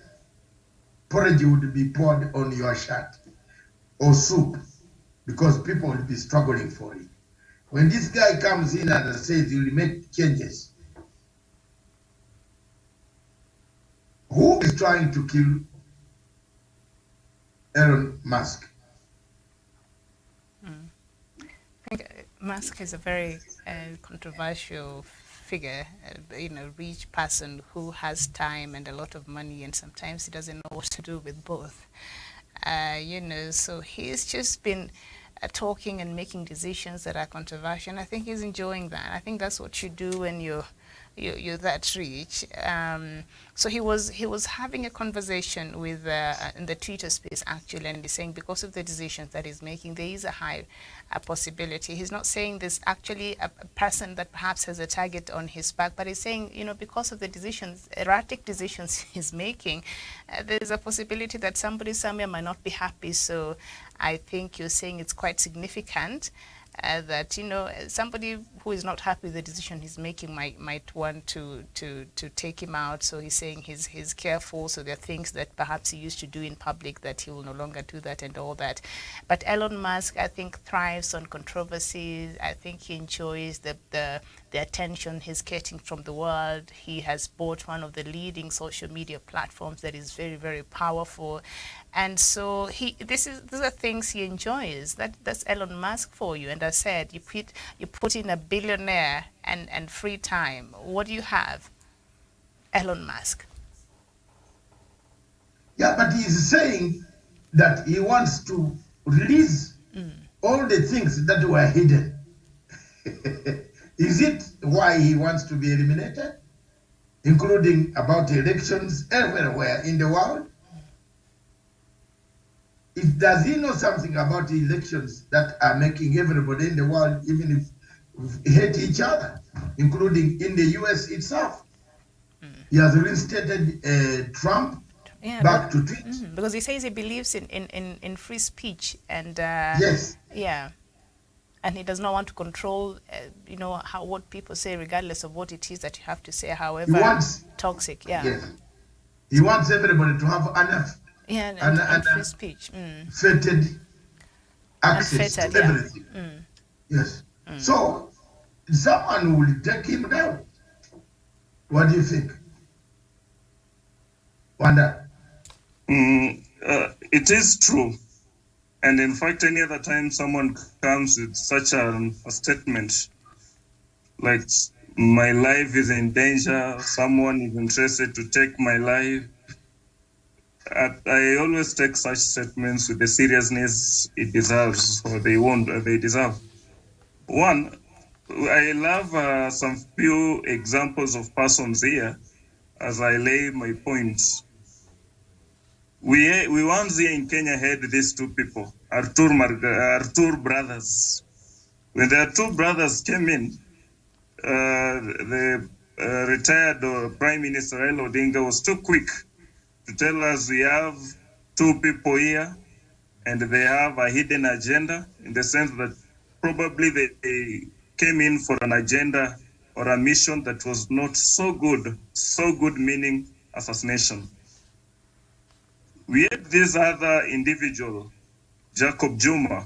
Porridge would be poured on your shirt or soup because people will be struggling for it. When this guy comes in and says he will make changes, who is trying to kill Elon Musk? I think Musk is a very controversial figure, rich person who has time and a lot of money, and sometimes he doesn't know what to do with both. So he's just been talking and making decisions that are controversial. And I think he's enjoying that. I think that's what you do when you're that rich. So he was having a conversation with in the Twitter space actually, and he's saying because of the decisions that he's making, there is a high possibility. He's not saying there's actually a person that perhaps has a target on his back, but he's saying, because of the decisions, erratic decisions he's making, there's a possibility that somebody somewhere might not be happy. So I think you're saying it's quite significant that somebody who is not happy with the decision he's making might want to take him out. So he's saying he's careful. So there are things that perhaps he used to do in public that he will no longer do that and all that. But Elon Musk, I think, thrives on controversies. I think he enjoys the attention he's getting from the world. He has bought one of the leading social media platforms that is very, very powerful. And so these are things he enjoys. That's Elon Musk for you. And I said, you put in a billionaire and free time. What do you have? Elon Musk. Yeah, but he's saying that he wants to release all the things that were hidden. Is it why he wants to be eliminated? Including about elections everywhere in the world? Does he know something about the elections that are making everybody in the world, even if hate each other, including in the US itself? He has reinstated Trump back to tweet. Because he says he believes in free speech and yes. Yeah. And he does not want to control, what people say, regardless of what it is that you have to say, however toxic. Yeah. Yes. He wants everybody to have enough. Yeah, and free speech. Fettered access to everything. Yes. So someone will take him down. What do you think? Wanda. It is true. And in fact, any other time someone comes with such a statement, like my life is in danger, someone is interested to take my life, I always take such statements with the seriousness it deserves, or they deserve. One, I love some few examples of persons here as I lay my points. We once here in Kenya had these two people, Artur brothers. When the two brothers came in, the retired Prime Minister Raila Odinga was too quick to tell us we have two people here and they have a hidden agenda, in the sense that probably they came in for an agenda or a mission that was not so good meaning assassination. We had this other individual, Jacob Juma.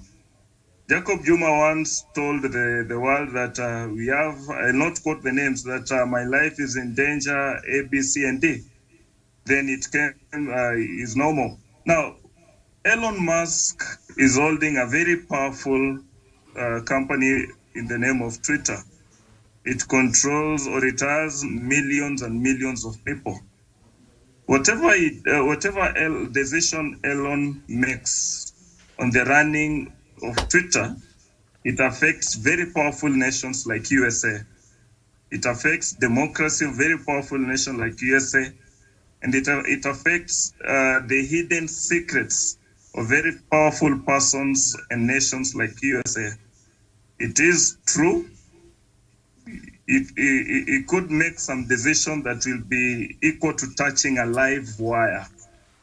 Jacob Juma once told the world that we have, I'll not quote the names, that my life is in danger, A, B, C, and D. Then it came, is normal. Now, Elon Musk is holding a very powerful company in the name of Twitter. It controls, or it has millions and millions of people. Whatever decision Elon makes on the running of Twitter, it affects very powerful nations like USA. It affects democracy of very powerful nations like USA. And it affects the hidden secrets of very powerful persons and nations like USA. It is true. It could make some decision that will be equal to touching a live wire.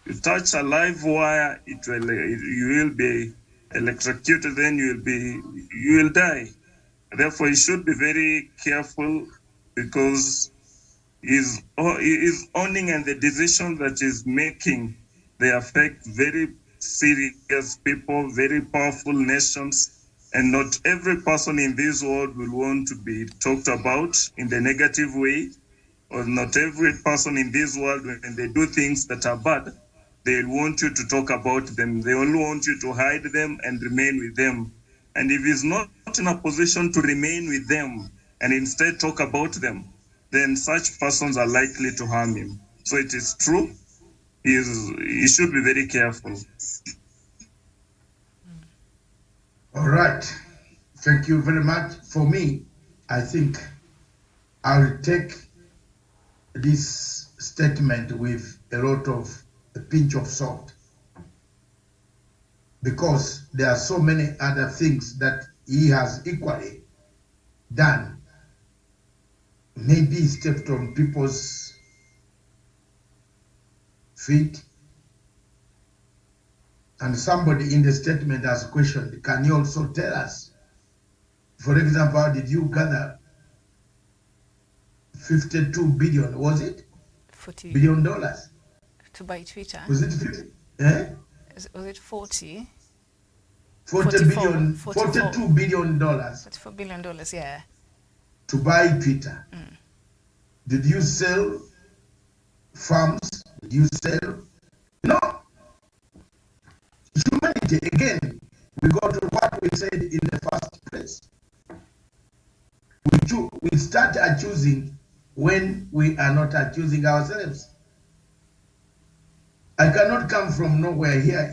You touch a live wire, you will be electrocuted, then you will die. Therefore, you should be very careful, because is owning, and the decision that is making, they affect very serious people, very powerful nations. And not every person in this world will want to be talked about in the negative way, or not every person in this world, when they do things that are bad, they want you to talk about them. They only want you to hide them and remain with them. And if he's not in a position to remain with them and instead talk about them, then such persons are likely to harm him. So it is true. He should be very careful. All right. Thank you very much. For me, I think I'll take this statement with a pinch of salt, because there are so many other things that he has equally done. Maybe he stepped on people's feet. And somebody in the statement has questioned, can you also tell us, for example, how did you gather 52 billion, was it? $40 billion? To buy Twitter. Was it 50? Eh? Was it 40? 40 billion, $42 billion. $44 billion, yeah. To buy Twitter. Mm. Did you sell farms? Did you sell? No. Humanity, again, we go to what we said in the first place. We start accusing when we are not accusing ourselves. I cannot come from nowhere here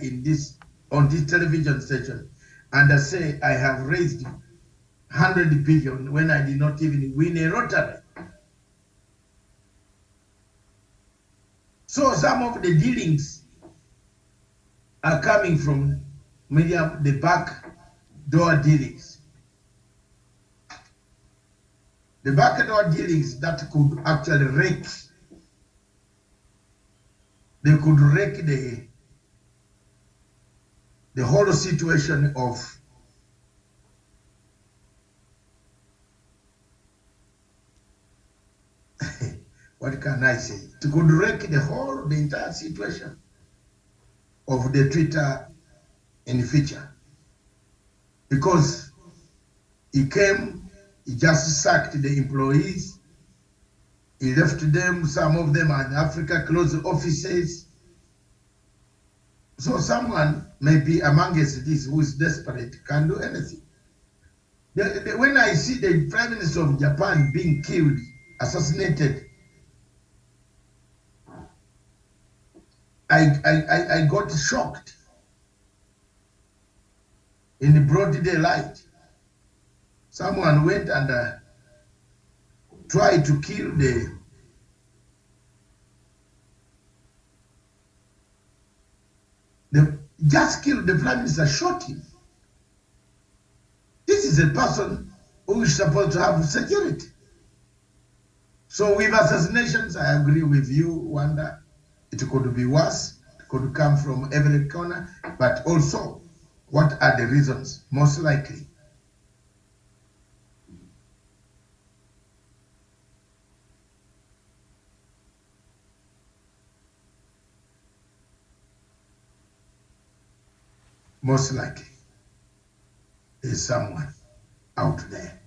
on this television station and say I have raised 100 billion when I did not even win a lottery. So some of the dealings are coming from the back door dealings. The back door dealings that could actually wreck, they could wreck the whole situation of what can I say? It could wreck the entire situation of the Twitter in the future. Because he just sacked the employees, He left them, some of them are in Africa, closed offices. So someone maybe amongst these who is desperate can do anything. When I see the Prime Minister of Japan being killed, assassinated, I got shocked in the broad daylight. Someone went and tried to kill just killed the Prime Minister, shot him. This is a person who is supposed to have security. So with assassinations, I agree with you, Wanda. It could be worse. It could come from every corner. But also, what are the reasons? Most likely, there's someone out there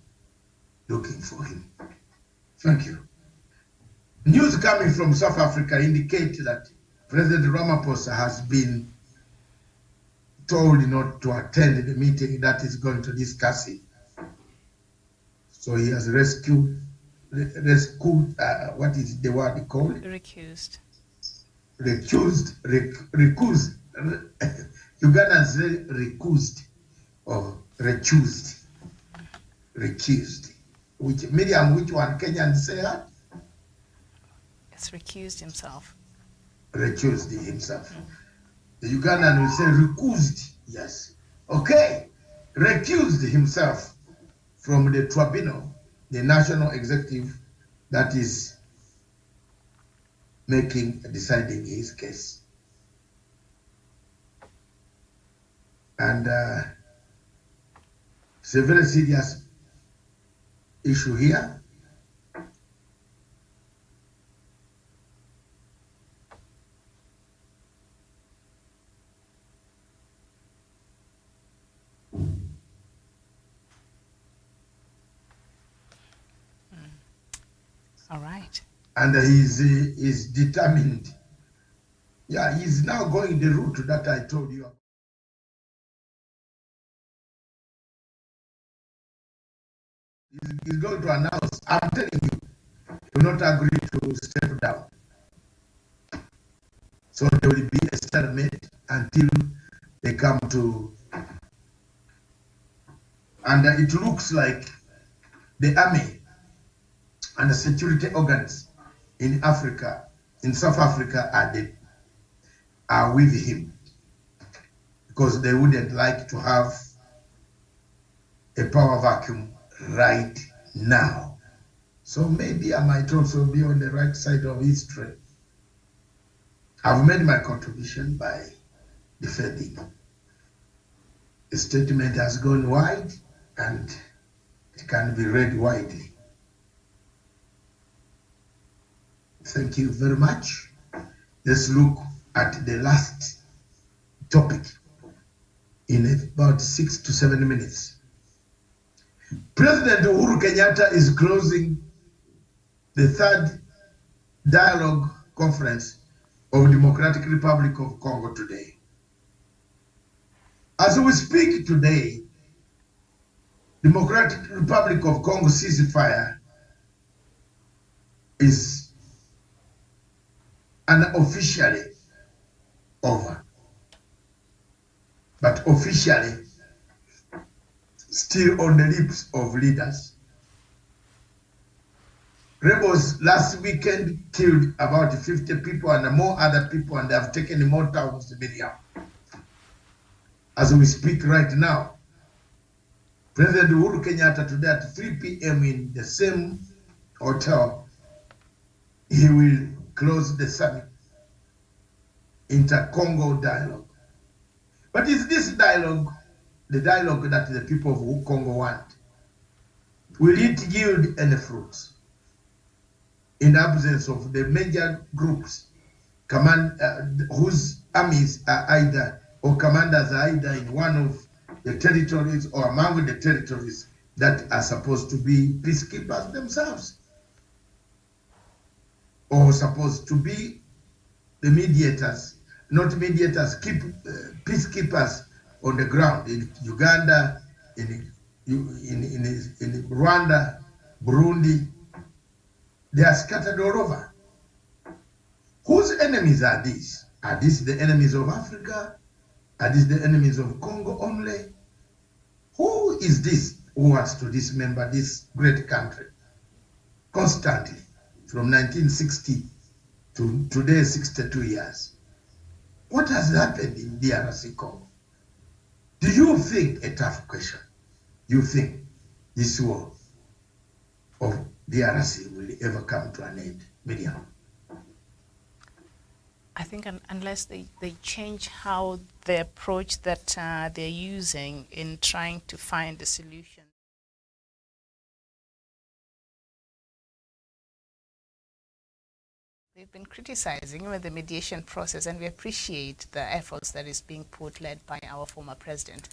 looking for him. Thank you. News coming from South Africa indicate that President Ramaphosa has been told not to attend the meeting that is going to discuss it. So he has rescued, what is the word called? Recused. Ugandans say recused or recused. Which Miriam, which one? Kenyan say that? It's recused himself. Recused himself. The Ugandan will say recused. Yes. Okay. Recused himself from the tribunal, the national executive that is deciding his case. And it's a very serious issue here. All right. And he's determined. Yeah, he's now going the route that I told you. He's going to announce, I'm telling you, he will not agree to step down. So there will be a stalemate until they come to, and it looks like the army and the security organs in Africa, in South Africa, are with him because they wouldn't like to have a power vacuum right now. So maybe I might also be on the right side of history. I've made my contribution by defending. The statement has gone wide and it can be read widely. Thank you very much. Let's look at the last topic in about 6 to 7 minutes. President Uhuru Kenyatta is closing the third dialogue conference of Democratic Republic of Congo today. As we speak today, Democratic Republic of Congo ceasefire is unofficially over, but officially still on the lips of leaders. Rebels last weekend killed about 50 people and more other people, and they have taken more towns, Miriam. As we speak right now, President Uhuru Kenyatta today at 3 p.m. in the same hotel, he will close the summit, Inter-Congo dialogue. But is this dialogue the dialogue that the people of Congo want? Will it yield any fruits? In the absence of the major groups, whose armies are either, or commanders are either in one of the territories or among the territories that are supposed to be peacekeepers themselves. or supposed to be the mediators, not mediators, peacekeepers on the ground in Uganda, in Rwanda, Burundi. They are scattered all over. Whose enemies are these? Are these the enemies of Africa? Are these the enemies of Congo only? Who is this who wants to dismember this great country constantly from 1960 to today, 62 years? What has happened in DRC Congo? Do you think, a tough question, you think this war of DRC will ever come to an end, Miriam? I think unless they change how the approach that they're using in trying to find a solution. We've been criticizing the mediation process, and we appreciate the efforts that is being led by our former president,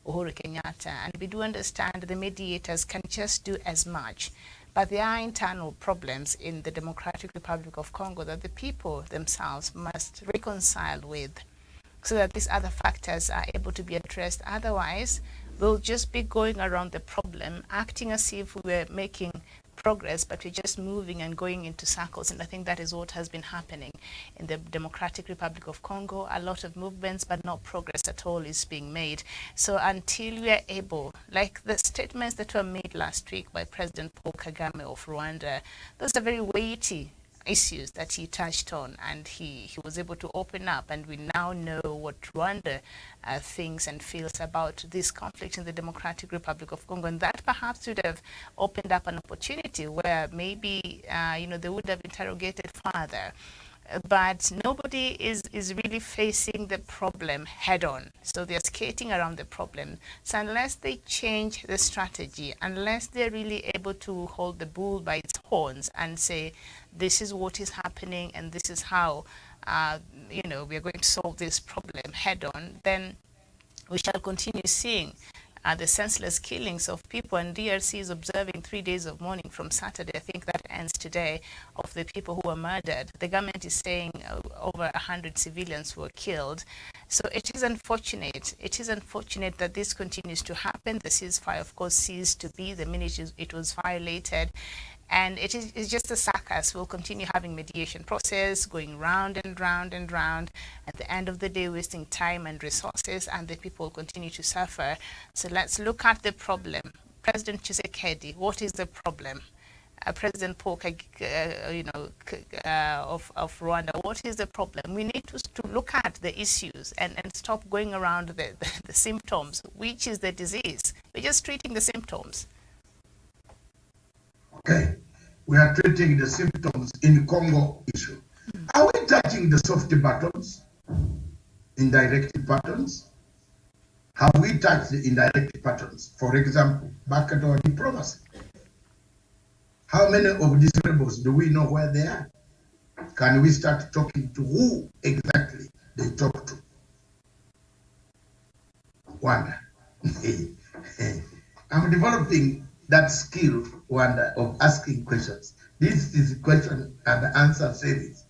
Uhuru Kenyatta. And we do understand the mediators can just do as much. But there are internal problems in the Democratic Republic of Congo that the people themselves must reconcile with, so that these other factors are able to be addressed. Otherwise, we'll just be going around the problem, acting as if we were making progress, but we're just moving and going into circles. And I think that is what has been happening in the Democratic Republic of Congo. A lot of movements, but no progress at all is being made. So until we are able, like the statements that were made last week by President Paul Kagame of Rwanda, those are very weighty issues that he touched on, and he was able to open up, and we now know what Rwanda thinks and feels about this conflict in the Democratic Republic of Congo, and that perhaps would have opened up an opportunity where maybe they would have interrogated further. But nobody is really facing the problem head on. So they're skating around the problem. So unless they change the strategy, unless they're really able to hold the bull by its horns and say, this is what is happening and this is how, we are going to solve this problem head on, then we shall continue seeing the senseless killings of people, and DRC is observing 3 days of mourning from Saturday. I think that ends today, of the people who were murdered. The government is saying over 100 civilians were killed. So it is unfortunate. It is unfortunate that this continues to happen. The ceasefire, of course, ceased to be the minute it was violated. And it's just a circus. We'll continue having mediation process, going round and round and round. At the end of the day, wasting time and resources, and the people continue to suffer. So let's look at the problem. President Tshisekedi, what is the problem? President Paul Kagame, of Rwanda, what is the problem? We need to look at the issues and stop going around the symptoms. Which is the disease? We're just treating the symptoms. Okay, we are treating the symptoms in Congo issue. Are we touching the soft buttons, indirect patterns? Have we touched the indirect patterns? For example, backdoor diplomacy. How many of these rebels do we know where they are? Can we start talking to who exactly they talk to? Wanda. I'm developing that skill, Wanda, of asking questions. This is a question and answer series.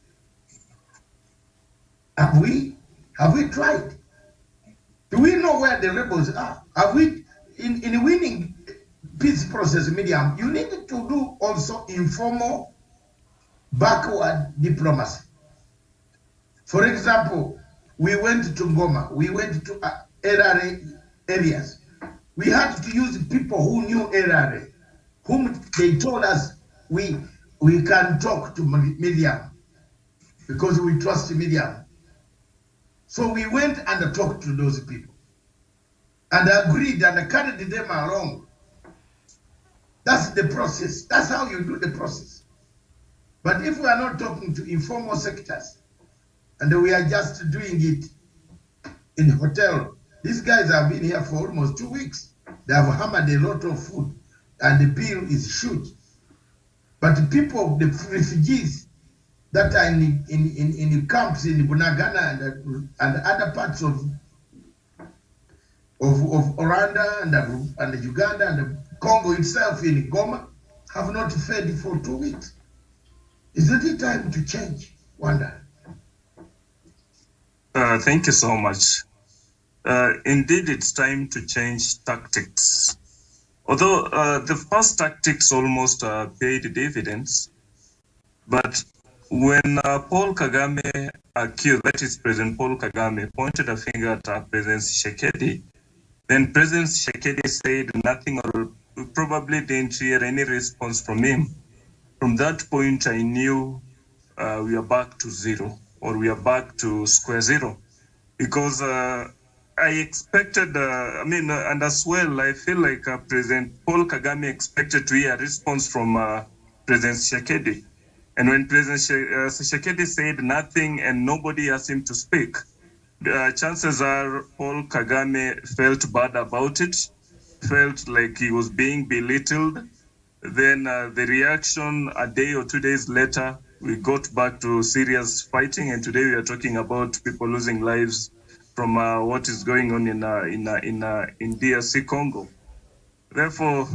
Have we tried? Do we know where the rebels are? Have we, in winning peace process, Medium, you need to do also informal backward diplomacy. For example, we went to Goma, we went to LRA areas. We had to use people who knew LRA, whom they told us we can talk to Medium because we trust Medium. So we went and talked to those people and agreed and carried them along. That's the process. That's how you do the process. But if we are not talking to informal sectors and we are just doing it in hotel, these guys have been here for almost 2 weeks. They have hammered a lot of food and the bill is huge. But the people, the refugees that are in camps in Bunagana and other parts of Rwanda and Uganda and Congo itself in Goma have not fed for 2 weeks. Isn't it time to change? Wanda. Thank you so much. Indeed, it's time to change tactics. Although the first tactics almost paid dividends, but when Paul Kagame accused, that is President Paul Kagame, pointed a finger at President Tshisekedi, then President Tshisekedi said nothing or probably didn't hear any response from him. From that point, I knew we are back to zero, or we are back to square zero, because I expected, and as well, I feel like President Paul Kagame expected to hear a response from President Tshisekedi. And when President Tshisekedi said nothing and nobody asked him to speak, chances are Paul Kagame felt bad about it, felt like he was being belittled. Then the reaction a day or 2 days later, we got back to serious fighting, and today we are talking about people losing lives from what is going on in DRC Congo. Therefore,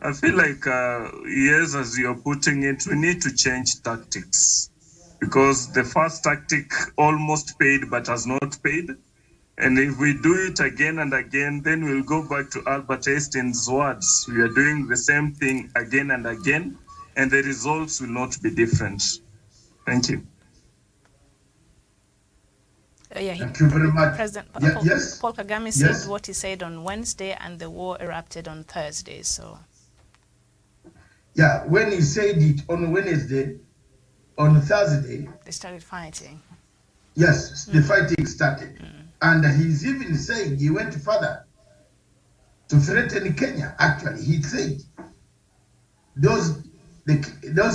I feel like, yes, as you're putting it, we need to change tactics, because the first tactic almost paid but has not paid. And if we do it again and again, then we'll go back to Albert Einstein's words. We are doing the same thing again and again, and the results will not be different. Thank you. Thank you very much. President Yes? Paul Kagame said what he said on Wednesday, and the war erupted on Thursday. So, yeah, when he said it on Wednesday, on Thursday, they started fighting. Yes, the fighting started. And he's even saying he went further to threaten Kenya. Actually, he said those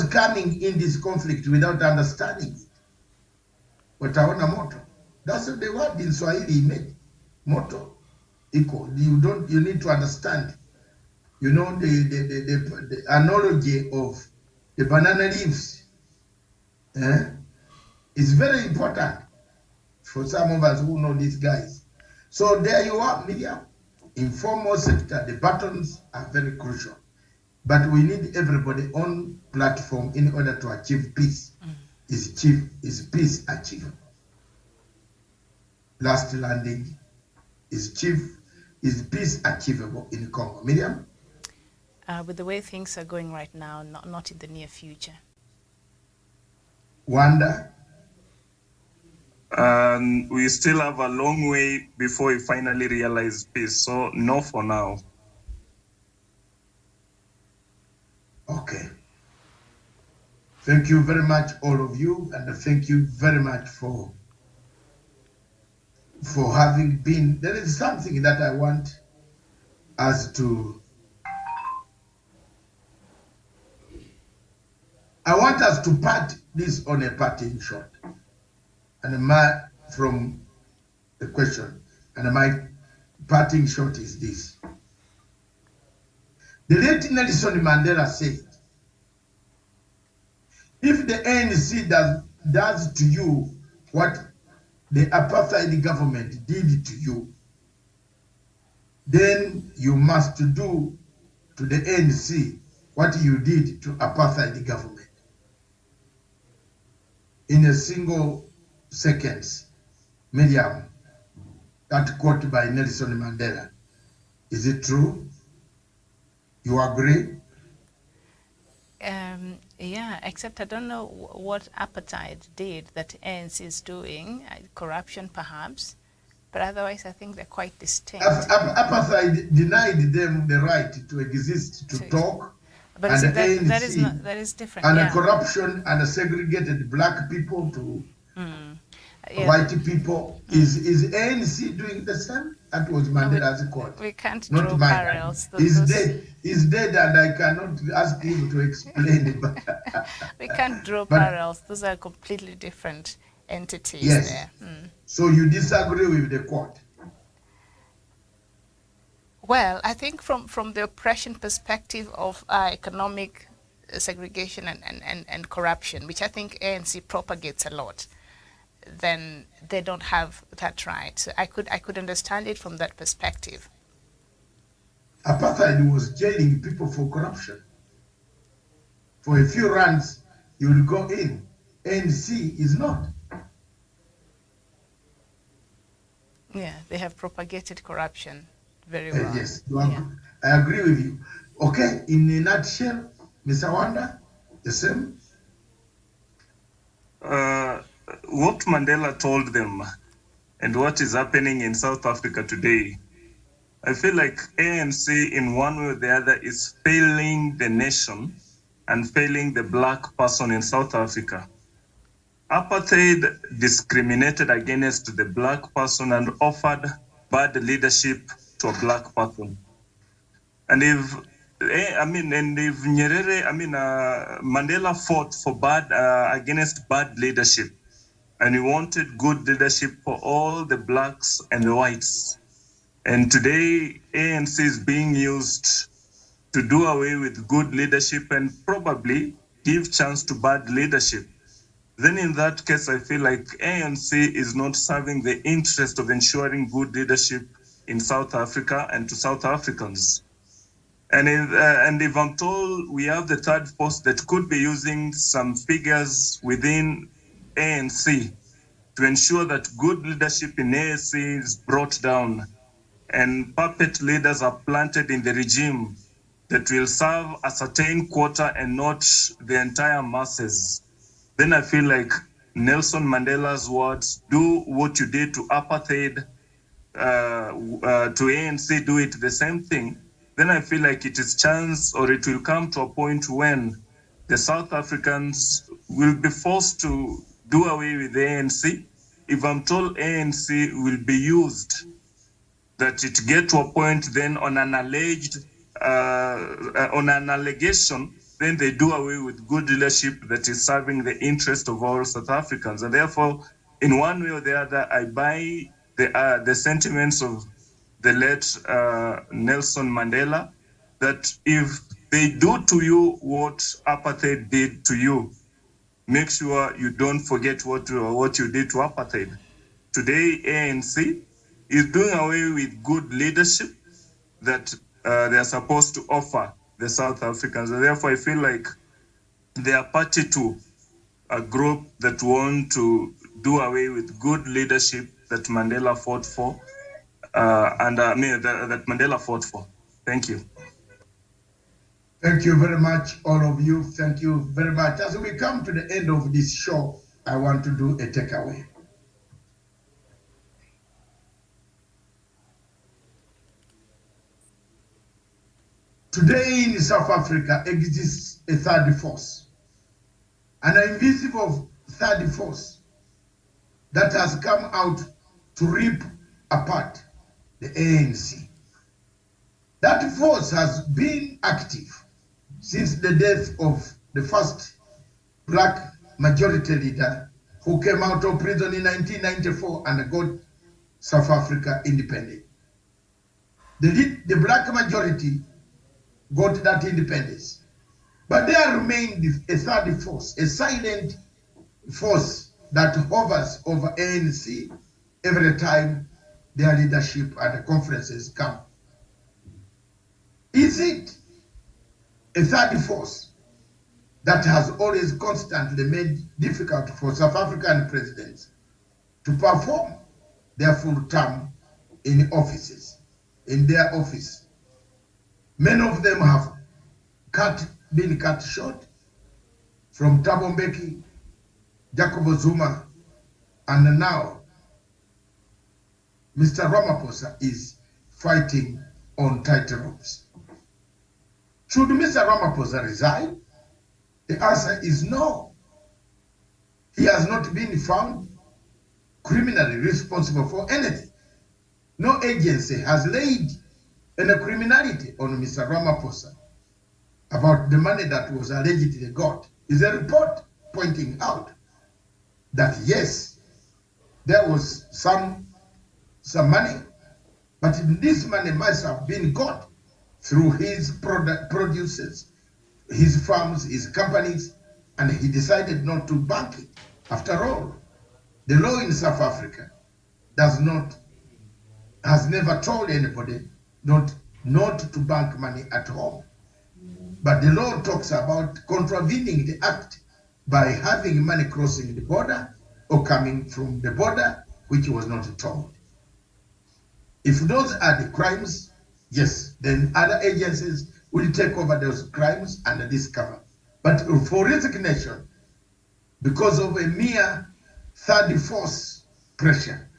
coming in this conflict without understanding it. Wataona moto. That's the word in Swahili he made. Moto. Equal. You need to understand. You know the analogy of the banana leaves. It's very important for some of us who know these guys. So there you are, Miriam. Informal sector, the buttons are very crucial. But we need everybody on platform in order to achieve peace. Is peace achievable? Last landing, is peace achievable in Congo? Miriam? With the way things are going right now, not in the near future. Wanda? We still have a long way before we finally realize peace. So no for now. Okay. Thank you very much, all of you, and thank you very much for having been. There is something that I want us to. I want us to part this on a parting shot. And from the question, and my parting shot is this. The late Nelson Mandela said, if the ANC does to you what the apartheid government did to you, then you must do to the ANC what you did to apartheid government. In a single seconds, Miriam, that quote by Nelson Mandela, is it true? You agree? Yeah, except I don't know what apartheid did that ANC is doing, corruption perhaps, but otherwise I think they're quite distinct. Apartheid denied them the right to exist, to talk, but and see, ANC, that is different. and yeah. corruption and segregated black people to white people. Is ANC doing the same? That was Mandela's quote. We can't Not draw mine. parallels. He's dead, and I cannot ask him to explain it. But we can't draw parallels. Those are completely different entities. Yes. There. So you disagree with the quote? Well, I think from the oppression perspective of economic segregation and corruption, which I think ANC propagates a lot, then they don't have that right. So I could understand it from that perspective. Apartheid was jailing people for corruption. For a few rands, you will go in. ANC is not. Yeah, they have propagated corruption very well. Yes, Yeah. I agree with you. Okay, in a nutshell, Mr. Wanda, the same. What Mandela told them and what is happening in South Africa today, I feel like ANC in one way or the other is failing the nation and failing the black person in South Africa. Apartheid discriminated against the black person and offered bad leadership to a black person. And if Nyerere, Mandela fought for against bad leadership, and he wanted good leadership for all the blacks and the whites. And today, ANC is being used to do away with good leadership and probably give chance to bad leadership. Then in that case, I feel like ANC is not serving the interest of ensuring good leadership in South Africa and to South Africans. And if I'm told we have the third force that could be using some figures within ANC to ensure that good leadership in ANC is brought down and puppet leaders are planted in the regime that will serve a certain quota and not the entire masses, then I feel like Nelson Mandela's words, do what you did to apartheid, to ANC, do it the same thing, then I feel like it is chance, or it will come to a point when the South Africans will be forced to do away with the ANC. If I'm told ANC will be used, that it get to a point then on an allegation, then they do away with good leadership that is serving the interest of all South Africans. And therefore, in one way or the other, I buy the sentiments of the late Nelson Mandela, that if they do to you what apartheid did to you, make sure you don't forget what you did to apartheid. Today, ANC is doing away with good leadership that they are supposed to offer the South Africans. And therefore, I feel like they are party to a group that want to do away with good leadership that Mandela fought for, that Mandela fought for. Thank you. Thank you very much, all of you. Thank you very much. As we come to the end of this show, I want to do a takeaway. Today in South Africa exists a third force, an invisible third force that has come out to rip apart the ANC. That force has been active since the death of the first black majority leader who came out of prison in 1994 and got South Africa independent. The black majority got that independence. But there remained a third force, a silent force that hovers over ANC every time their leadership at the conferences come. Is it a third force that has always constantly made difficult for South African presidents to perform their full term in offices, in their office? Many of them have been cut short, from Thabo Mbeki, Jacob Zuma, and now Mr. Ramaphosa is fighting on tightropes. Should Mr. Ramaphosa resign? The answer is no. He has not been found criminally responsible for anything. No agency has laid any criminality on Mr. Ramaphosa about the money that was allegedly got. Is a report pointing out that yes, there was some money, but this money must have been got through his producers, his farms, his companies, and he decided not to bank it. After all, the law in South Africa has never told anybody not to bank money at home. But the law talks about contravening the act by having money crossing the border or coming from the border, which was not told. If those are the crimes, yes, then other agencies will take over those crimes and discover. But for resignation, because of a mere third force pressure,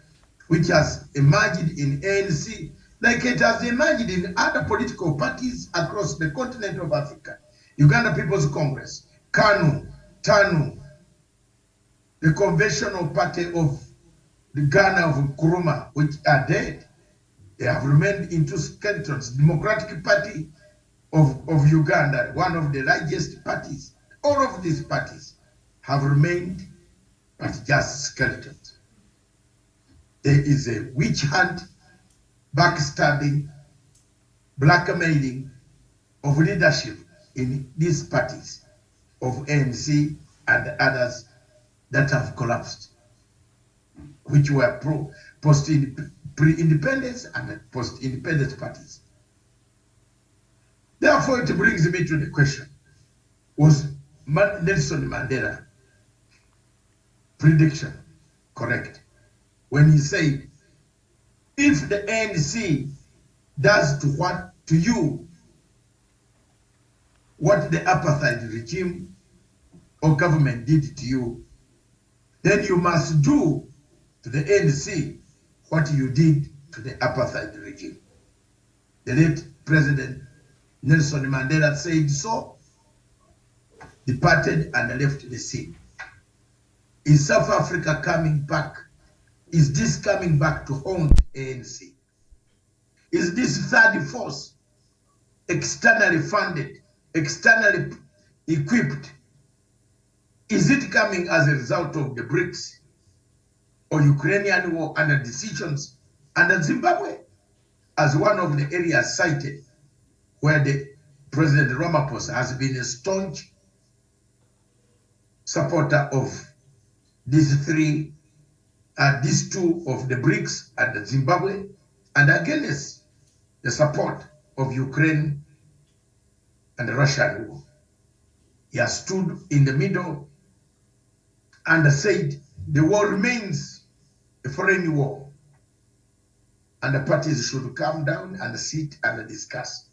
which has emerged in ANC, like it has emerged in other political parties across the continent of Africa. Uganda People's Congress, KANU, TANU, the Conventional Party of the Ghana of Nkrumah, which are dead. They have remained in two skeletons. Democratic Party of Uganda, one of the largest parties. All of these parties have remained but just skeletons. There is a witch hunt, backstabbing, blackmailing of leadership in these parties of ANC and others that have collapsed, which were pre-independence and post-independence parties. Therefore, it brings me to the question, was Nelson Mandela prediction correct when he said, if the ANC does to you what the apartheid regime or government did to you, then you must do to the ANC what you did to the apartheid regime. The late President Nelson Mandela said so, departed and left the scene. Is South Africa coming back? Is this coming back to haunt ANC? Is this third force externally funded, externally equipped? Is it coming as a result of the BRICS or Ukrainian war and the decisions under Zimbabwe as one of the areas cited where the President Ramaphosa has been a staunch supporter of these two of the BRICS and the Zimbabwe, and against the support of Ukraine and the Russian war. He has stood in the middle and said the war remains a foreign war and the parties should come down and sit and discuss.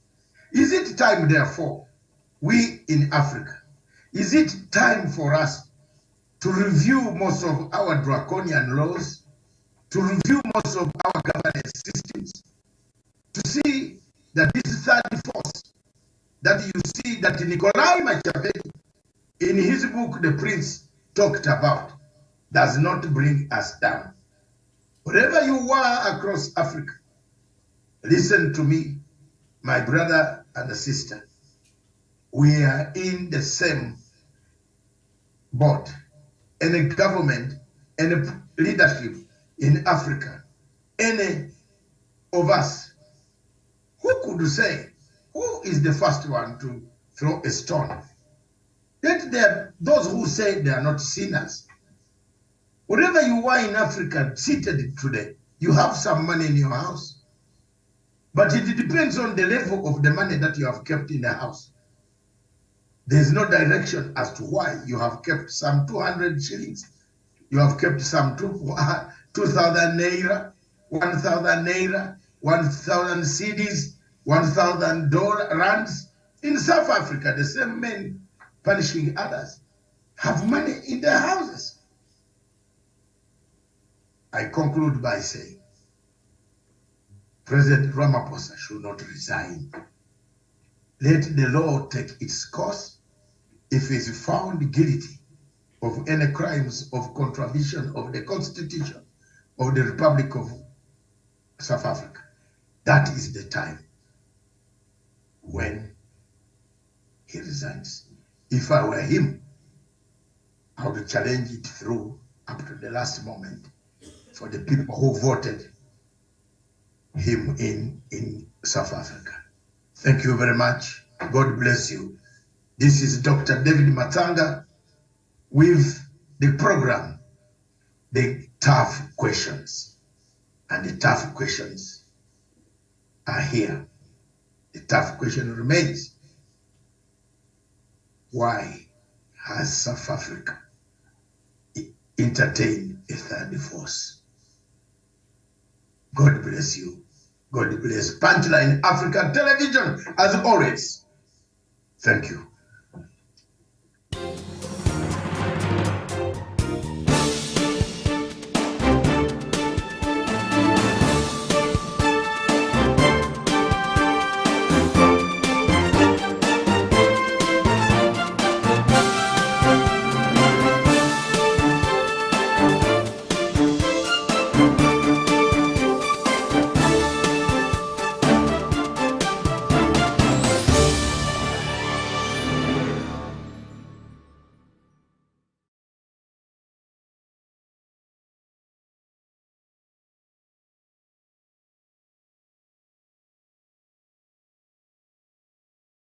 Is it time, therefore, we in Africa, is it time for us to review most of our draconian laws, to review most of our governance systems, to see that this third force that you see that Nikolai Machiavelli in his book, The Prince, talked about, does not bring us down. Wherever you are across Africa, listen to me, my brother and sister. We are in the same boat. Any government, any leadership in Africa, any of us, who could say, who is the first one to throw a stone? Let those who say they are not sinners. Wherever you are in Africa, seated today, you have some money in your house. But it depends on the level of the money that you have kept in the house. There is no direction as to why you have kept some 200 shillings. You have kept some 2,000 naira, 1,000 naira, 1,000 cedis, $1,000 rands. In South Africa, the same men punishing others have money in their houses. I conclude by saying, President Ramaphosa should not resign. Let the law take its course. If he is found guilty of any crimes of contravention of the Constitution of the Republic of South Africa, that is the time when he resigns. If I were him, I would challenge it through up to the last moment for the people who voted him in South Africa. Thank you very much. God bless you. This is Dr. David Matanga with the program, The Tough Questions. And the tough questions are here. The tough question remains, why has South Africa entertained a third force. God bless you. God bless Punchline Africa Television as always. Thank you.